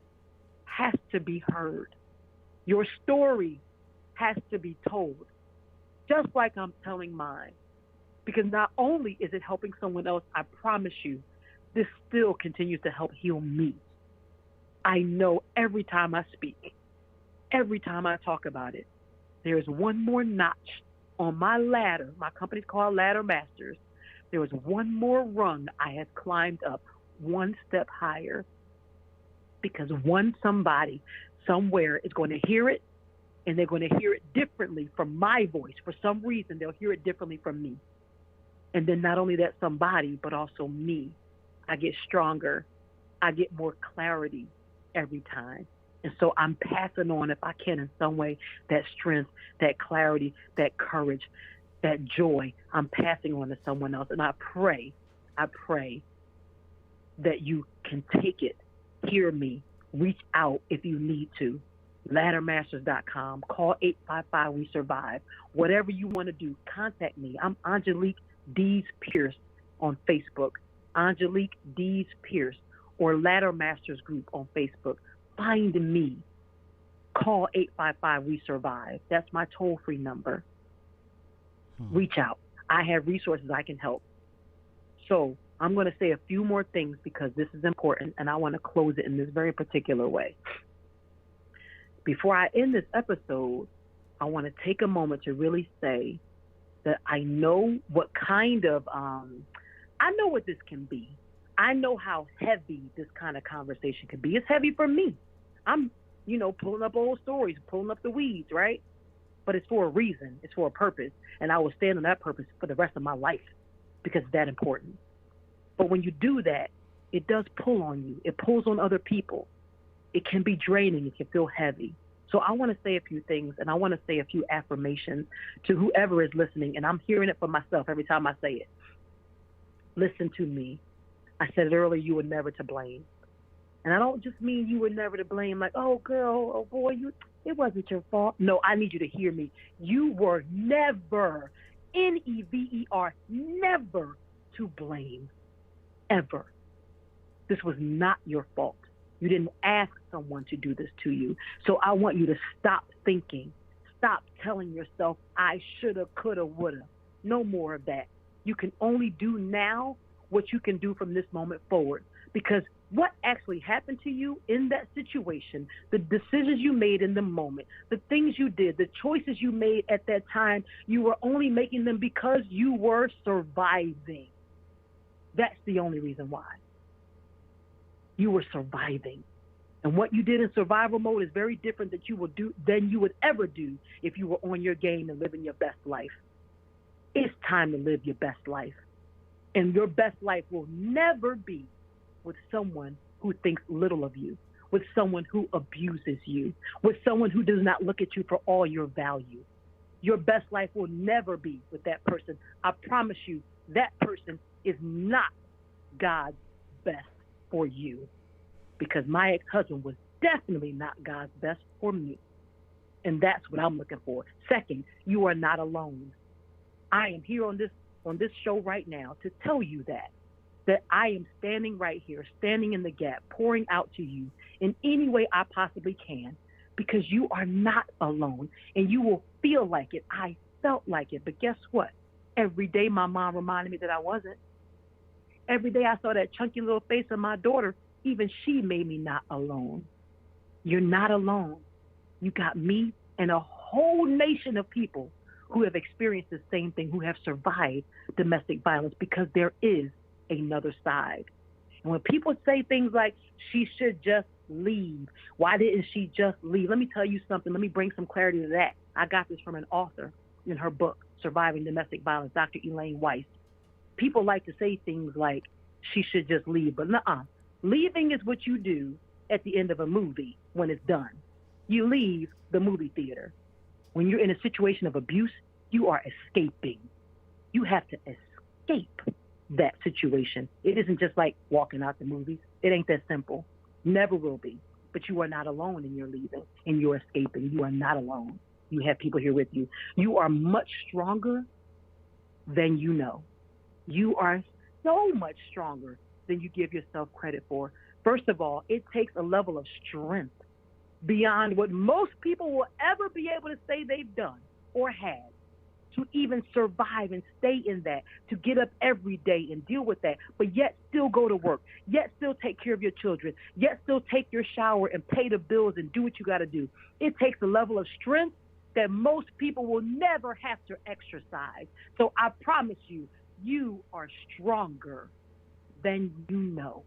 has to be heard. Your story has to be told, just like I'm telling mine. Because not only is it helping someone else, I promise you, this still continues to help heal me. I know every time I speak, every time I talk about it, there's one more notch on my ladder. My company's called Ladder Masters. There was one more rung I had climbed up, one step higher, because somebody somewhere is going to hear it, and they're going to hear it differently from my voice. For some reason, they'll hear it differently from me. And then not only that somebody, but also me. I get stronger. I get more clarity every time. And so I'm passing on, if I can in some way, that strength, that clarity, that courage, that joy. I'm passing on to someone else. And I pray that you can take it, hear me, reach out if you need to. Laddermasters.com. Call 855 We Survive. Whatever you want to do, contact me. I'm Angelique Dees Pierce on Facebook. Angelique Dees Pierce, or Ladder Masters Group on Facebook. Find me. Call 855 We Survive. That's my toll-free number. Reach out. I have resources I can help. So I'm going to say a few more things because this is important, and I want to close it in this very particular way. Before I end this episode, I want to take a moment to really say that I know what kind of, I know what this can be. I know how heavy this kind of conversation can be. It's heavy for me. I'm, pulling up old stories, pulling up the weeds, right? But it's for a reason. It's for a purpose. And I will stand on that purpose for the rest of my life because it's that important. But when you do that, it does pull on you. It pulls on other people. It can be draining. It can feel heavy. So I want to say a few things, and I want to say a few affirmations to whoever is listening, and I'm hearing it for myself every time I say it. Listen to me. I said it earlier, you were never to blame. And I don't just mean you were never to blame, like, oh, girl, oh, boy, it wasn't your fault. No, I need you to hear me. You were never, Never, never to blame, ever. This was not your fault. You didn't ask someone to do this to you. So I want you to stop thinking. Stop telling yourself, I shoulda, coulda, woulda. No more of that. You can only do now what you can do from this moment forward. Because what actually happened to you in that situation, the decisions you made in the moment, the things you did, the choices you made at that time, you were only making them because you were surviving. That's the only reason why. You were surviving. And what you did in survival mode is very different than you would ever do if you were on your game and living your best life. It's time to live your best life. And your best life will never be with someone who thinks little of you, with someone who abuses you, with someone who does not look at you for all your value. Your best life will never be with that person. I promise you, that person is not God's best for you, because my ex-husband was definitely not God's best for me. And that's what I'm looking for. Second, you are not alone. I am here on this show right now to tell you that I am standing right here, standing in the gap, pouring out to you in any way I possibly can, because you are not alone, and you will feel like it. I felt like it, but guess what? Every day my mom reminded me that I wasn't. Every day I saw that chunky little face of my daughter, even she made me not alone. You're not alone. You got me and a whole nation of people who have experienced the same thing, who have survived domestic violence, because there is another side. And when people say things like, she should just leave, why didn't she just leave? Let me tell you something. Let me bring some clarity to that. I got this from an author in her book, Surviving Domestic Violence, Dr. Elaine Weiss. People like to say things like, she should just leave, but nuh-uh. Leaving is what you do at the end of a movie when it's done. You leave the movie theater. When you're in a situation of abuse, you are escaping. You have to escape that situation. It isn't just like walking out the movies. It ain't that simple. Never will be. But you are not alone in your leaving and you're escaping. You are not alone. You have people here with you. You are much stronger than you know. You are so much stronger than you give yourself credit for. First of all, it takes a level of strength beyond what most people will ever be able to say they've done or had to even survive and stay in that, to get up every day and deal with that, but yet still go to work, yet still take care of your children, yet still take your shower and pay the bills and do what you got to do. It takes a level of strength that most people will never have to exercise. So I promise you, you are stronger than you know.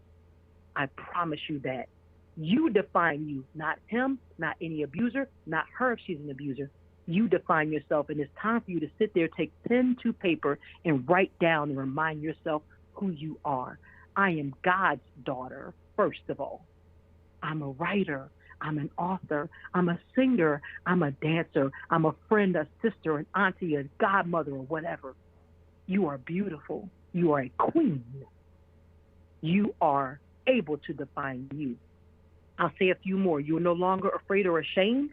I promise you that. You define you, not him, not any abuser, not her if she's an abuser. You define yourself, and it's time for you to sit there, take pen to paper, and write down and remind yourself who you are. I am God's daughter, first of all. I'm a writer. I'm an author. I'm a singer. I'm a dancer. I'm a friend, a sister, an auntie, a godmother, or whatever. You are beautiful. You are a queen. You are able to define you. I'll say a few more. You are no longer afraid or ashamed.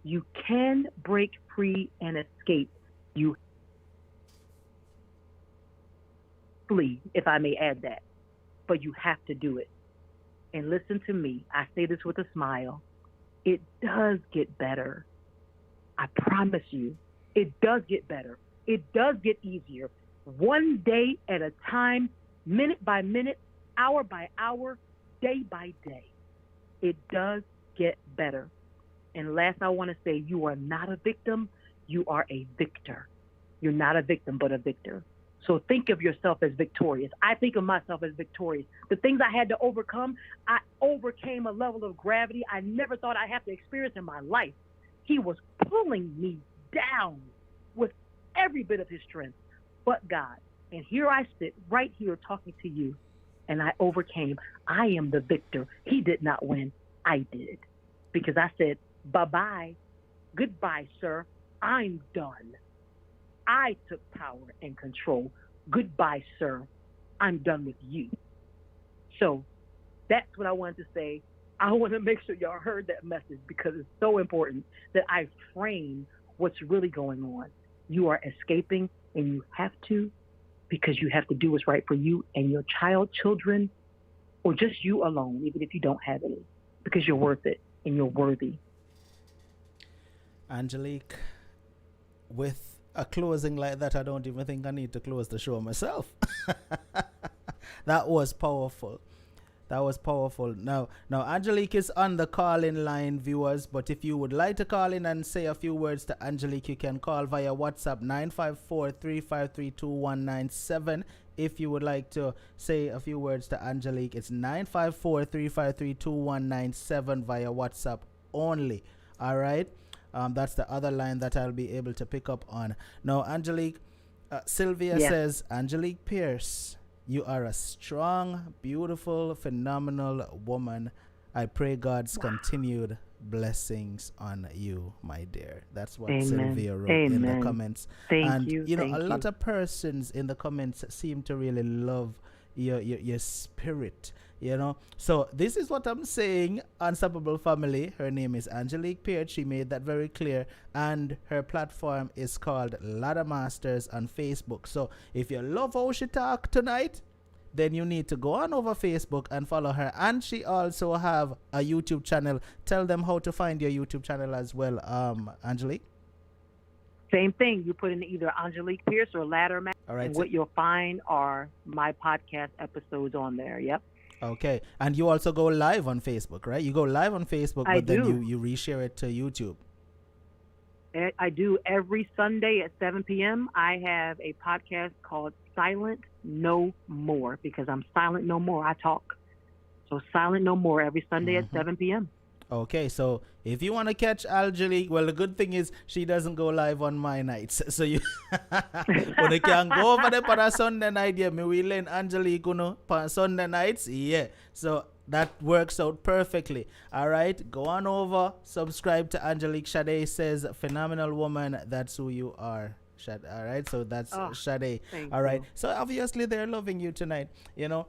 You can break free and escape. You flee, if I may add that, but you have to do it. And listen to me. I say this with a smile. It does get better. I promise you, it does get better. It does get easier. One day at a time, minute by minute, hour by hour, day by day. It does get better. And last, I want to say you are not a victim. You are a victor. You're not a victim, but a victor. So think of yourself as victorious. I think of myself as victorious. The things I had to overcome, I overcame a level of gravity I never thought I'd have to experience in my life. He was pulling me down with every bit of his strength, but God. And here I sit right here talking to you, and I overcame. I am the victor. He did not win. I did. Because I said, bye-bye. Goodbye, sir. I'm done. I took power and control. Goodbye, sir. I'm done with you. So that's what I wanted to say. I want to make sure y'all heard that message because it's so important that I frame what's really going on. You are escaping, and you have to, because you have to do what's right for you and your children, or just you alone, even if you don't have any, because you're worth it and you're worthy. Angelique, with a closing like that, I don't even think I need to close the show myself. That was powerful. That was powerful. Now, Angelique is on the call-in line, viewers. But if you would like to call in and say a few words to Angelique, you can call via WhatsApp 954-353-2197. If you would like to say a few words to Angelique, it's 954-353-2197 via WhatsApp only. All right. That's the other line that I'll be able to pick up on. Now, Angelique, Sylvia says, Angelique Pierce, you are a strong, beautiful, phenomenal woman. I pray God's continued blessings on you, my dear. That's what Sylvia wrote in the comments. Thank you. You know, a lot of persons in the comments seem to really love your spirit, you know. So this is what I'm saying, Unstoppable Family. Her name is Angelique Pierce. She made that very clear, and her platform is called Ladder Masters on Facebook. So if you love how she talk tonight, then you need to go on over Facebook and follow her. And she also have a YouTube channel. Tell them how to find your YouTube channel as well, Angelique. Same thing. You put in either Angelique Pierce or Ladder Master, all right, and what you'll find are my podcast episodes on there. Yep. Okay. And you also go live on Facebook, right? You go live on Facebook, but then you reshare it to YouTube. I do every Sunday at 7 p.m. I have a podcast called Silent No More, because I'm silent no more. I talk. So Silent No More every Sunday at 7 p.m. Okay, so if you want to catch Angelique, well, the good thing is she doesn't go live on my nights. So you when you can go over there for a Sunday night, yeah, me will learn Angelique, you know, for Sunday nights, yeah. So that works out perfectly. All right, go on over, subscribe to Angelique. Sade says, phenomenal woman, that's who you are. All right, so that's Sade. All right, so obviously they're loving you tonight, you know.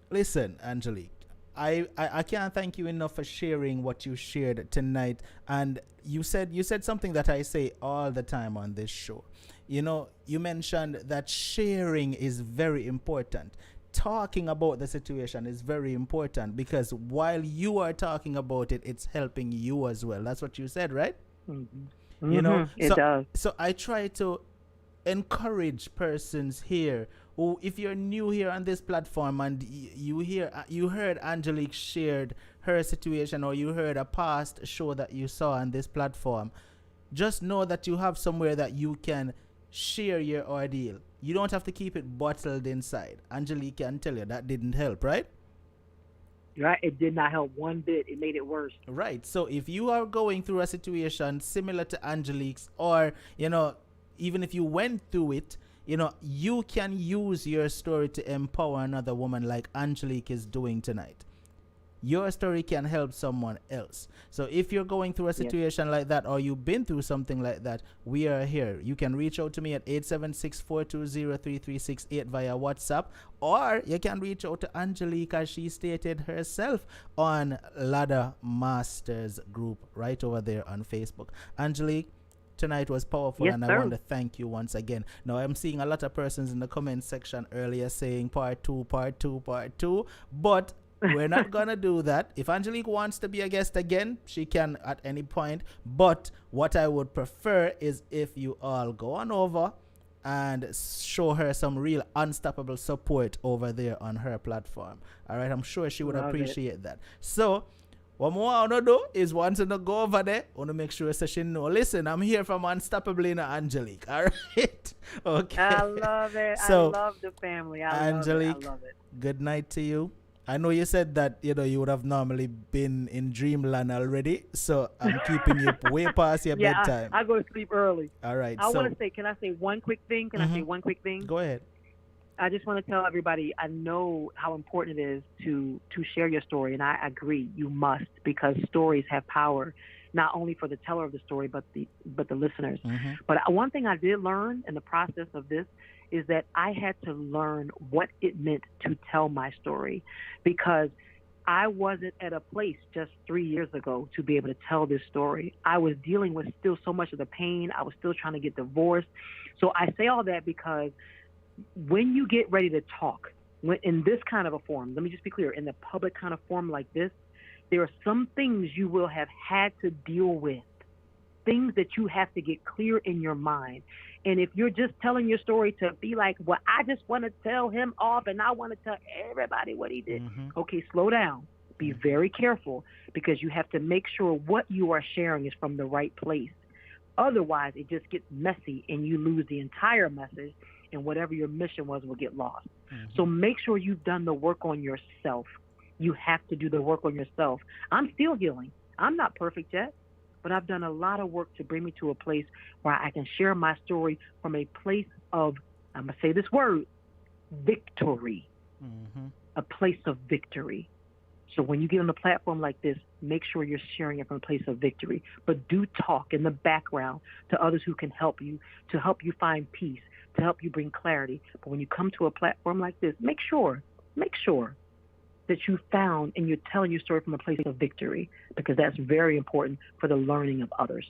Listen, Angelique, I can't thank you enough for sharing what you shared tonight. And you said something that I say all the time on this show. You know, you mentioned that sharing is very important. Talking about the situation is very important, because while you are talking about it, it's helping you as well. That's what you said, right? Mm-hmm. You know, It does. So I try to encourage persons here who, if you're new here on this platform and you heard Angelique shared her situation, or you heard a past show that you saw on this platform, just know that you have somewhere that you can share your ordeal. You don't have to keep it bottled inside. Angelique can tell you that didn't help, right? Right, it did not help one bit. It made it worse. Right. So if you are going through a situation similar to Angelique's, or, you know, even if you went through it, you know, you can use your story to empower another woman like Angelique is doing tonight. Your story can help someone else. So if you're going through a situation like that, or you've been through something like that, we are here. You can reach out to me at 876-420-3368 via WhatsApp, or you can reach out to Angelique, as she stated herself, on Ladder Masters group right over there on Facebook. Angelique, tonight was powerful, and I want to thank you once again. Now, I'm seeing a lot of persons in the comment section earlier saying part two, but we're not going to do that. If Angelique wants to be a guest again, she can at any point. But what I would prefer is if you all go on over and show her some real unstoppable support over there on her platform. All right, I'm sure she would appreciate that. So what more I want to do is once I go over there, I want to make sure that she know, listen, I'm here from Unstoppably in Angelique. All right? Okay. I love it. So, I love the family. Angelique, I love it. Good night to you. I know you said that, you know, you would have normally been in dreamland already, so I'm keeping you way past your bedtime. I go to sleep early. All right. I want to say, can I say one quick thing? I say one quick thing? Go ahead. I just want to tell everybody, I know how important it is to share your story, and I agree, you must, because stories have power, not only for the teller of the story, but the listeners. But one thing I did learn in the process of this is that I had to learn what it meant to tell my story, because I wasn't at a place just 3 years ago to be able to tell this story. I was dealing with still so much of the pain. I was still trying to get divorced. So I say all that because when you get ready to talk, in this kind of a forum, let me just be clear, in the public kind of forum like this, there are some things you will have had to deal with, things that you have to get clear in your mind. And if you're just telling your story to be like, well, I just want to tell him off and I want to tell everybody what he did. Okay, slow down. Be very careful, because you have to make sure what you are sharing is from the right place. Otherwise, it just gets messy and you lose the entire message, and whatever your mission was will get lost. So make sure you've done the work on yourself. You have to do the work on yourself. I'm still healing. I'm not perfect yet, but I've done a lot of work to bring me to a place where I can share my story from a place of, I'm going to say this word, victory. A place of victory. So when you get on a platform like this, make sure you're sharing it from a place of victory. But do talk in the background to others who can help you, to help you find peace, to help you bring clarity. But when you come to a platform like this, make sure that you found and you're telling your story from a place of victory, because that's very important for the learning of others.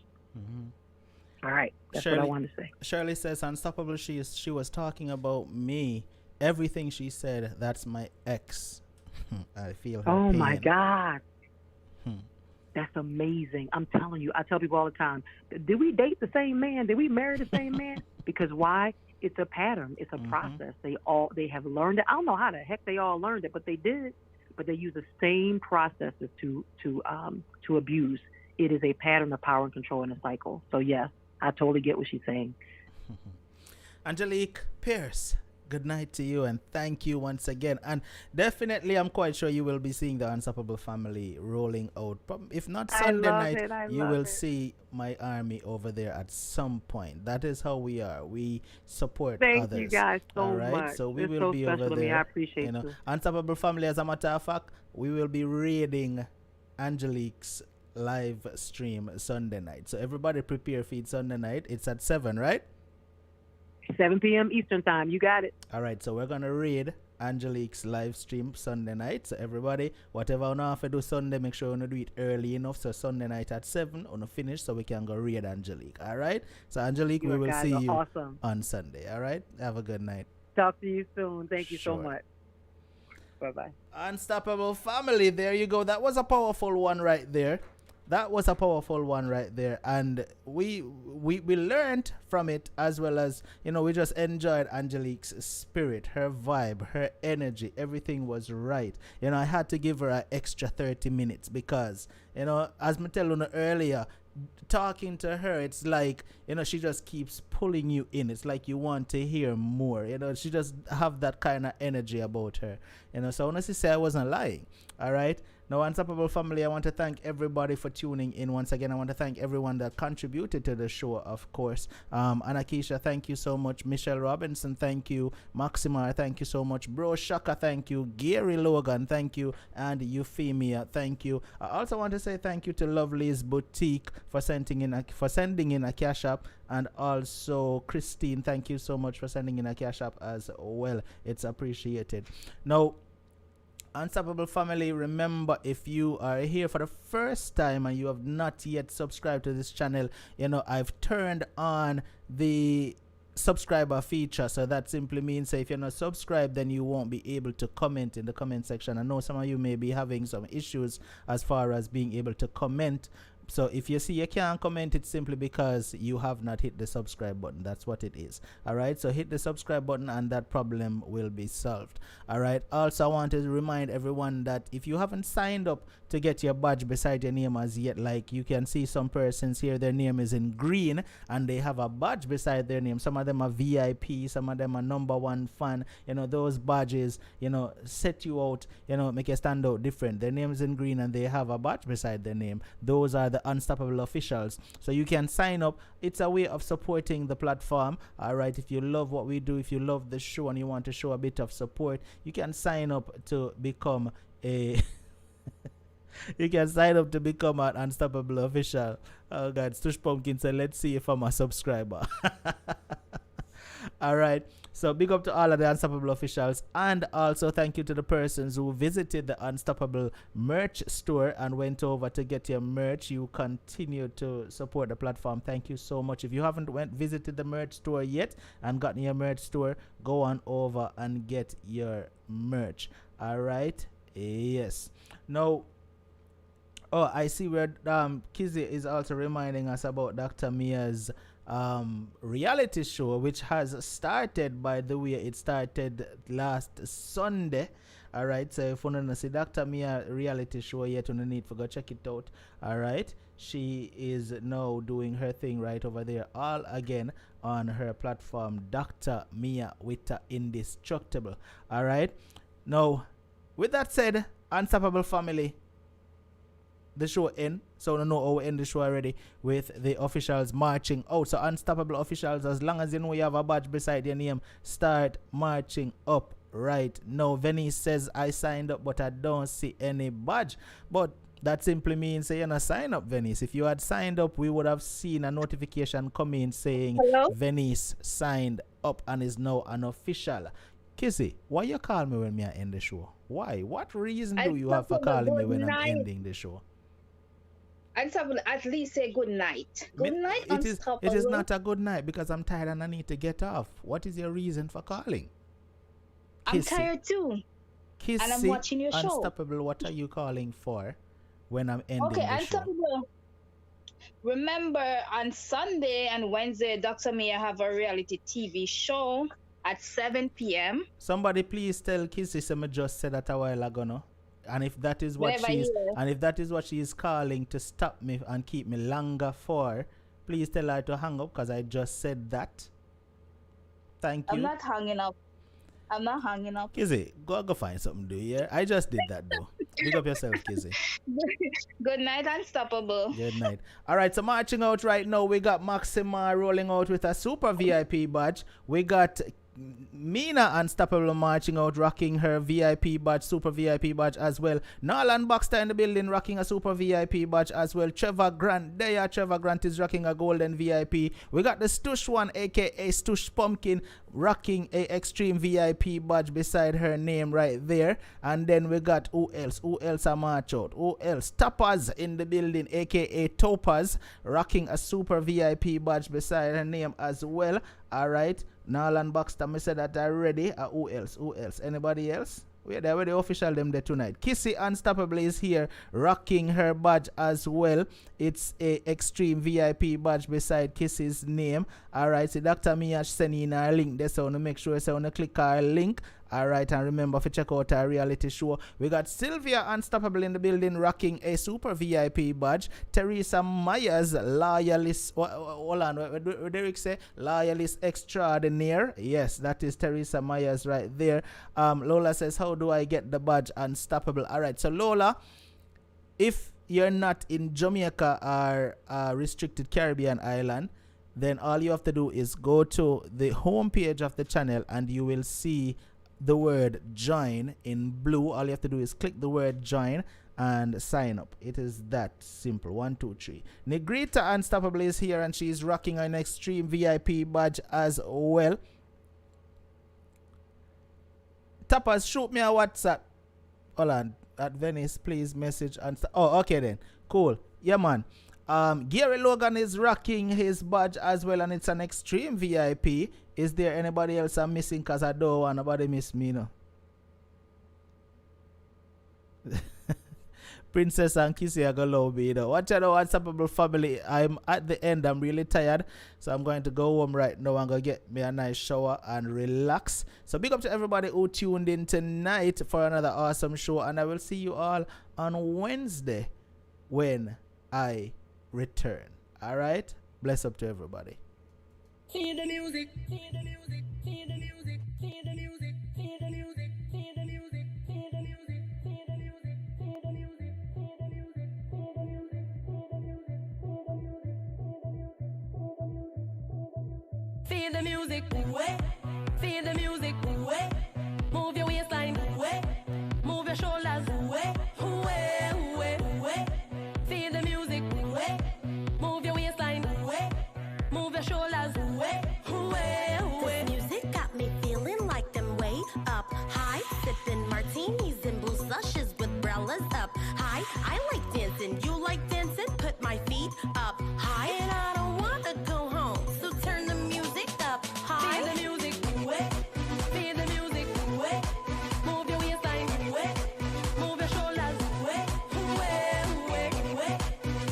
All right. That's Shirley, what I wanted to say. Shirley says, Unstoppable, she was talking about me. Everything she said, that's my ex. I feel her pain. My God. That's amazing. I'm telling you, I tell people all the time, did we date the same man? Did we marry the same man? Because why? It's a pattern. It's a process. They have learned it. I don't know how the heck they all learned it, but they did. But they use the same processes to abuse. It is a pattern of power and control in a cycle. So yes, I totally get what she's saying. Angelique Pierce, good night to you, and thank you once again. And definitely, I'm quite sure you will be seeing the Unstoppable family rolling out. If not Sunday night, you will see my army over there at some point. That is how we are. We support others. Thank you guys so much. So we will be over there. I appreciate you. Unstoppable family, as a matter of fact, we will be raiding Angelique's live stream Sunday night. So everybody prepare feed Sunday night. It's at 7, right? 7 p.m. Eastern time. You got it. All right. So we're going to raid Angelique's live stream Sunday night. So everybody, whatever you have to do Sunday, make sure you do it early enough. So Sunday night at 7, on finish, so we can go raid Angelique. All right. So Angelique, we will see you on Sunday. All right. Have a good night. Talk to you soon. Thank you so much. Bye-bye. Unstoppable family. There you go. That was a powerful one right there. that was a powerful one right there, and we learned from it, as well as, you know, we just enjoyed Angelique's spirit, her vibe, her energy. Everything was right. You know, I had to give her an extra 30 minutes because, you know, as I told you earlier, talking to her, it's like, you know, she just keeps pulling you in. It's like you want to hear more. You know, she just have that kind of energy about her. You know, so honestly say I wasn't lying. All right. Now, Unstoppable family, I want to thank everybody for tuning in. Once again, I want to thank everyone that contributed to the show, of course. Anakisha, thank you so much. Michelle Robinson, thank you. Maxima, thank you so much. Bro Shaka, thank you. Gary Logan, thank you. And Euphemia, thank you. I also want to say thank you to Lovely's Boutique for sending in a cash app. And also Christine, thank you so much for sending in a cash app as well. It's appreciated. Now, Unstoppable family, remember, if you are here for the first time and you have not yet subscribed to this channel, you know, I've turned on the subscriber feature. So that simply means that if you're not subscribed, then you won't be able to comment in the comment section. I know some of you may be having some issues as far as being able to comment. So if you see you can't comment, it's simply because you have not hit the subscribe button. That's what it is. All right, so hit the subscribe button and that problem will be solved. All right, also I want to remind everyone that if you haven't signed up to get your badge beside your name as yet, like you can see some persons here, their name is in green and they have a badge beside their name. Some of them are VIP, some of them are #1 fan. You know, those badges, you know, set you out, you know, make you stand out different. Their name is in green and they have a badge beside their name. Those are the Unstoppable officials. So you can sign up. It's a way of supporting the platform. All right, if you love what we do, if you love the show and you want to show a bit of support, you can sign up to become a you can sign up to become an Unstoppable official. Oh God, Stush Pumpkin said, let's see if I'm a subscriber. All right, so big up to all of the Unstoppable officials, and also thank you to the persons who visited the Unstoppable merch store and went over to get your merch. You continue to support the platform. Thank you so much. If you haven't visited the merch store yet and gotten your merch store, go on over and get your merch. All right, yes. Now, oh, I see where Kizzy is also reminding us about Dr. Mia's reality show, which has started, by the way. It started last Sunday. All right, so if you want to see Dr. Mia reality show yet, you need to go check it out. All right, she is now doing her thing right over there, all again on her platform, Dr. Mia with Indestructible. All right, now with that said, Unstoppable family, the show end. So I know how we end the show already with the officials marching out. So Unstoppable officials, as long as you know you have a badge beside your name, start marching up right now. Venice says, I signed up but I don't see any badge. But that simply means you're not sign up, Venice. If you had signed up, we would have seen a notification come in saying Hello? Venice signed up and is now an official. Kissy, why you call me when I end the show? Why? What reason do you have for calling me when I'm ending the show? Unstoppable, at least say good night. Good night, Unstoppable. It is not a good night because I'm tired and I need to get off. What is your reason for calling? I'm tired too. Kissy, and I'm watching your show. Unstoppable, what are you calling for when I'm ending the show? Okay, Unstoppable. Remember, on Sunday and Wednesday, Dr. Mia have a reality TV show at 7 p.m. Somebody please tell Kissy I just said that a while ago, no? And if that is what she is calling to stop me and keep me longer for, please tell her to hang up because I just said that. Thank you. I'm not hanging up. Kizzy, go find something to do, yeah? I just did that though. Big up yourself, Kizzy. Good night, Unstoppable. Good night. All right, so marching out right now, we got Maxima rolling out with a super VIP badge. We got Mina Unstoppable marching out, rocking her VIP badge, super VIP badge as well. Nolan Baxter in the building, rocking a super VIP badge as well. Trevor Grant, there Trevor Grant is rocking a golden VIP. We got the Stush one, aka Stush Pumpkin, rocking a extreme VIP badge beside her name right there. And then we got who else a march out? Who else? Topaz in the building, aka Topaz, rocking a super VIP badge beside her name as well. All right, Nolan Baxter, I said that already. Who else? Anybody else? We're there with the official them there tonight. Kissy Unstoppable is here, rocking her badge as well. It's a extreme VIP badge beside Kissy's name. Alright, so Dr. Mia sending our link there, so I want to make sure so I want to click our link. Alright, and remember to check out our reality show. We got Sylvia Unstoppable in the building, rocking a super VIP badge. Teresa Myers, loyalist. Hold on, what Derek say? Loyalist extraordinaire. Yes, that is Teresa Myers right there. Lola says, how do I get the badge Unstoppable? Alright, so Lola, if you're not in Jamaica or restricted Caribbean island, then all you have to do is go to the home page of the channel and you will see the word join in blue. All you have to do is click the word join and sign up. It is that simple. 1, 2, 3. Negrita Unstoppable is here and she's rocking an extreme VIP badge as well. Tapas, shoot me a WhatsApp. Hold on. At Venice, please message and oh, okay then. Cool. Yeah, man. Gary Logan is rocking his badge as well, and it's an extreme VIP. Is there anybody else I'm missing? Cause I don't want nobody miss me, no. Princess and Kissy are gonna love me, though. Watch out, Unstoppable family. I'm at the end. I'm really tired, so I'm going to go home right now and go get me a nice shower and relax. So big up to everybody who tuned in tonight for another awesome show, and I will see you all on Wednesday when I return. All right, bless up to everybody. Feel the music, feel the music, feel the music, feel the music, feel the music, feel the music, feel the music, feel the music, feel the music, feel the music, feel the music, feel the music, feel the music, feel the music, way, feel the music, way, move your waistline, way, move your shoulders, way, way, way, feel the music, way, move your waistline, way, move your shoulders, way, way, way. This music got me feeling like them way up high, sipping martinis and blue slushes with umbrellas up high. I like dancing, you like dancing? Put my feet up high, and I don't wanna go home, so turn the music up high. Feel the music, way, feel the music, way, move your waistline, way, move your shoulders, way, way, way,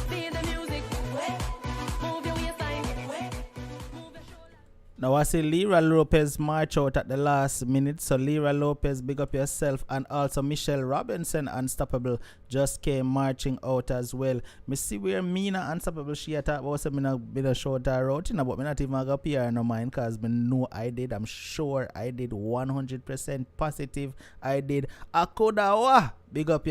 feel the music, way, move your waistline, way, move your shoulders. Now I see Lyra Lopez march out at the last minute. So Lyra Lopez, big up yourself. And also Michelle Robinson Unstoppable just came marching out as well. Me see where Mina Unstoppable she attack was a bit of short out, you know, but me not even go PR no mind because me know I did. I'm sure I did 100% positive. I did. Akodawa, big up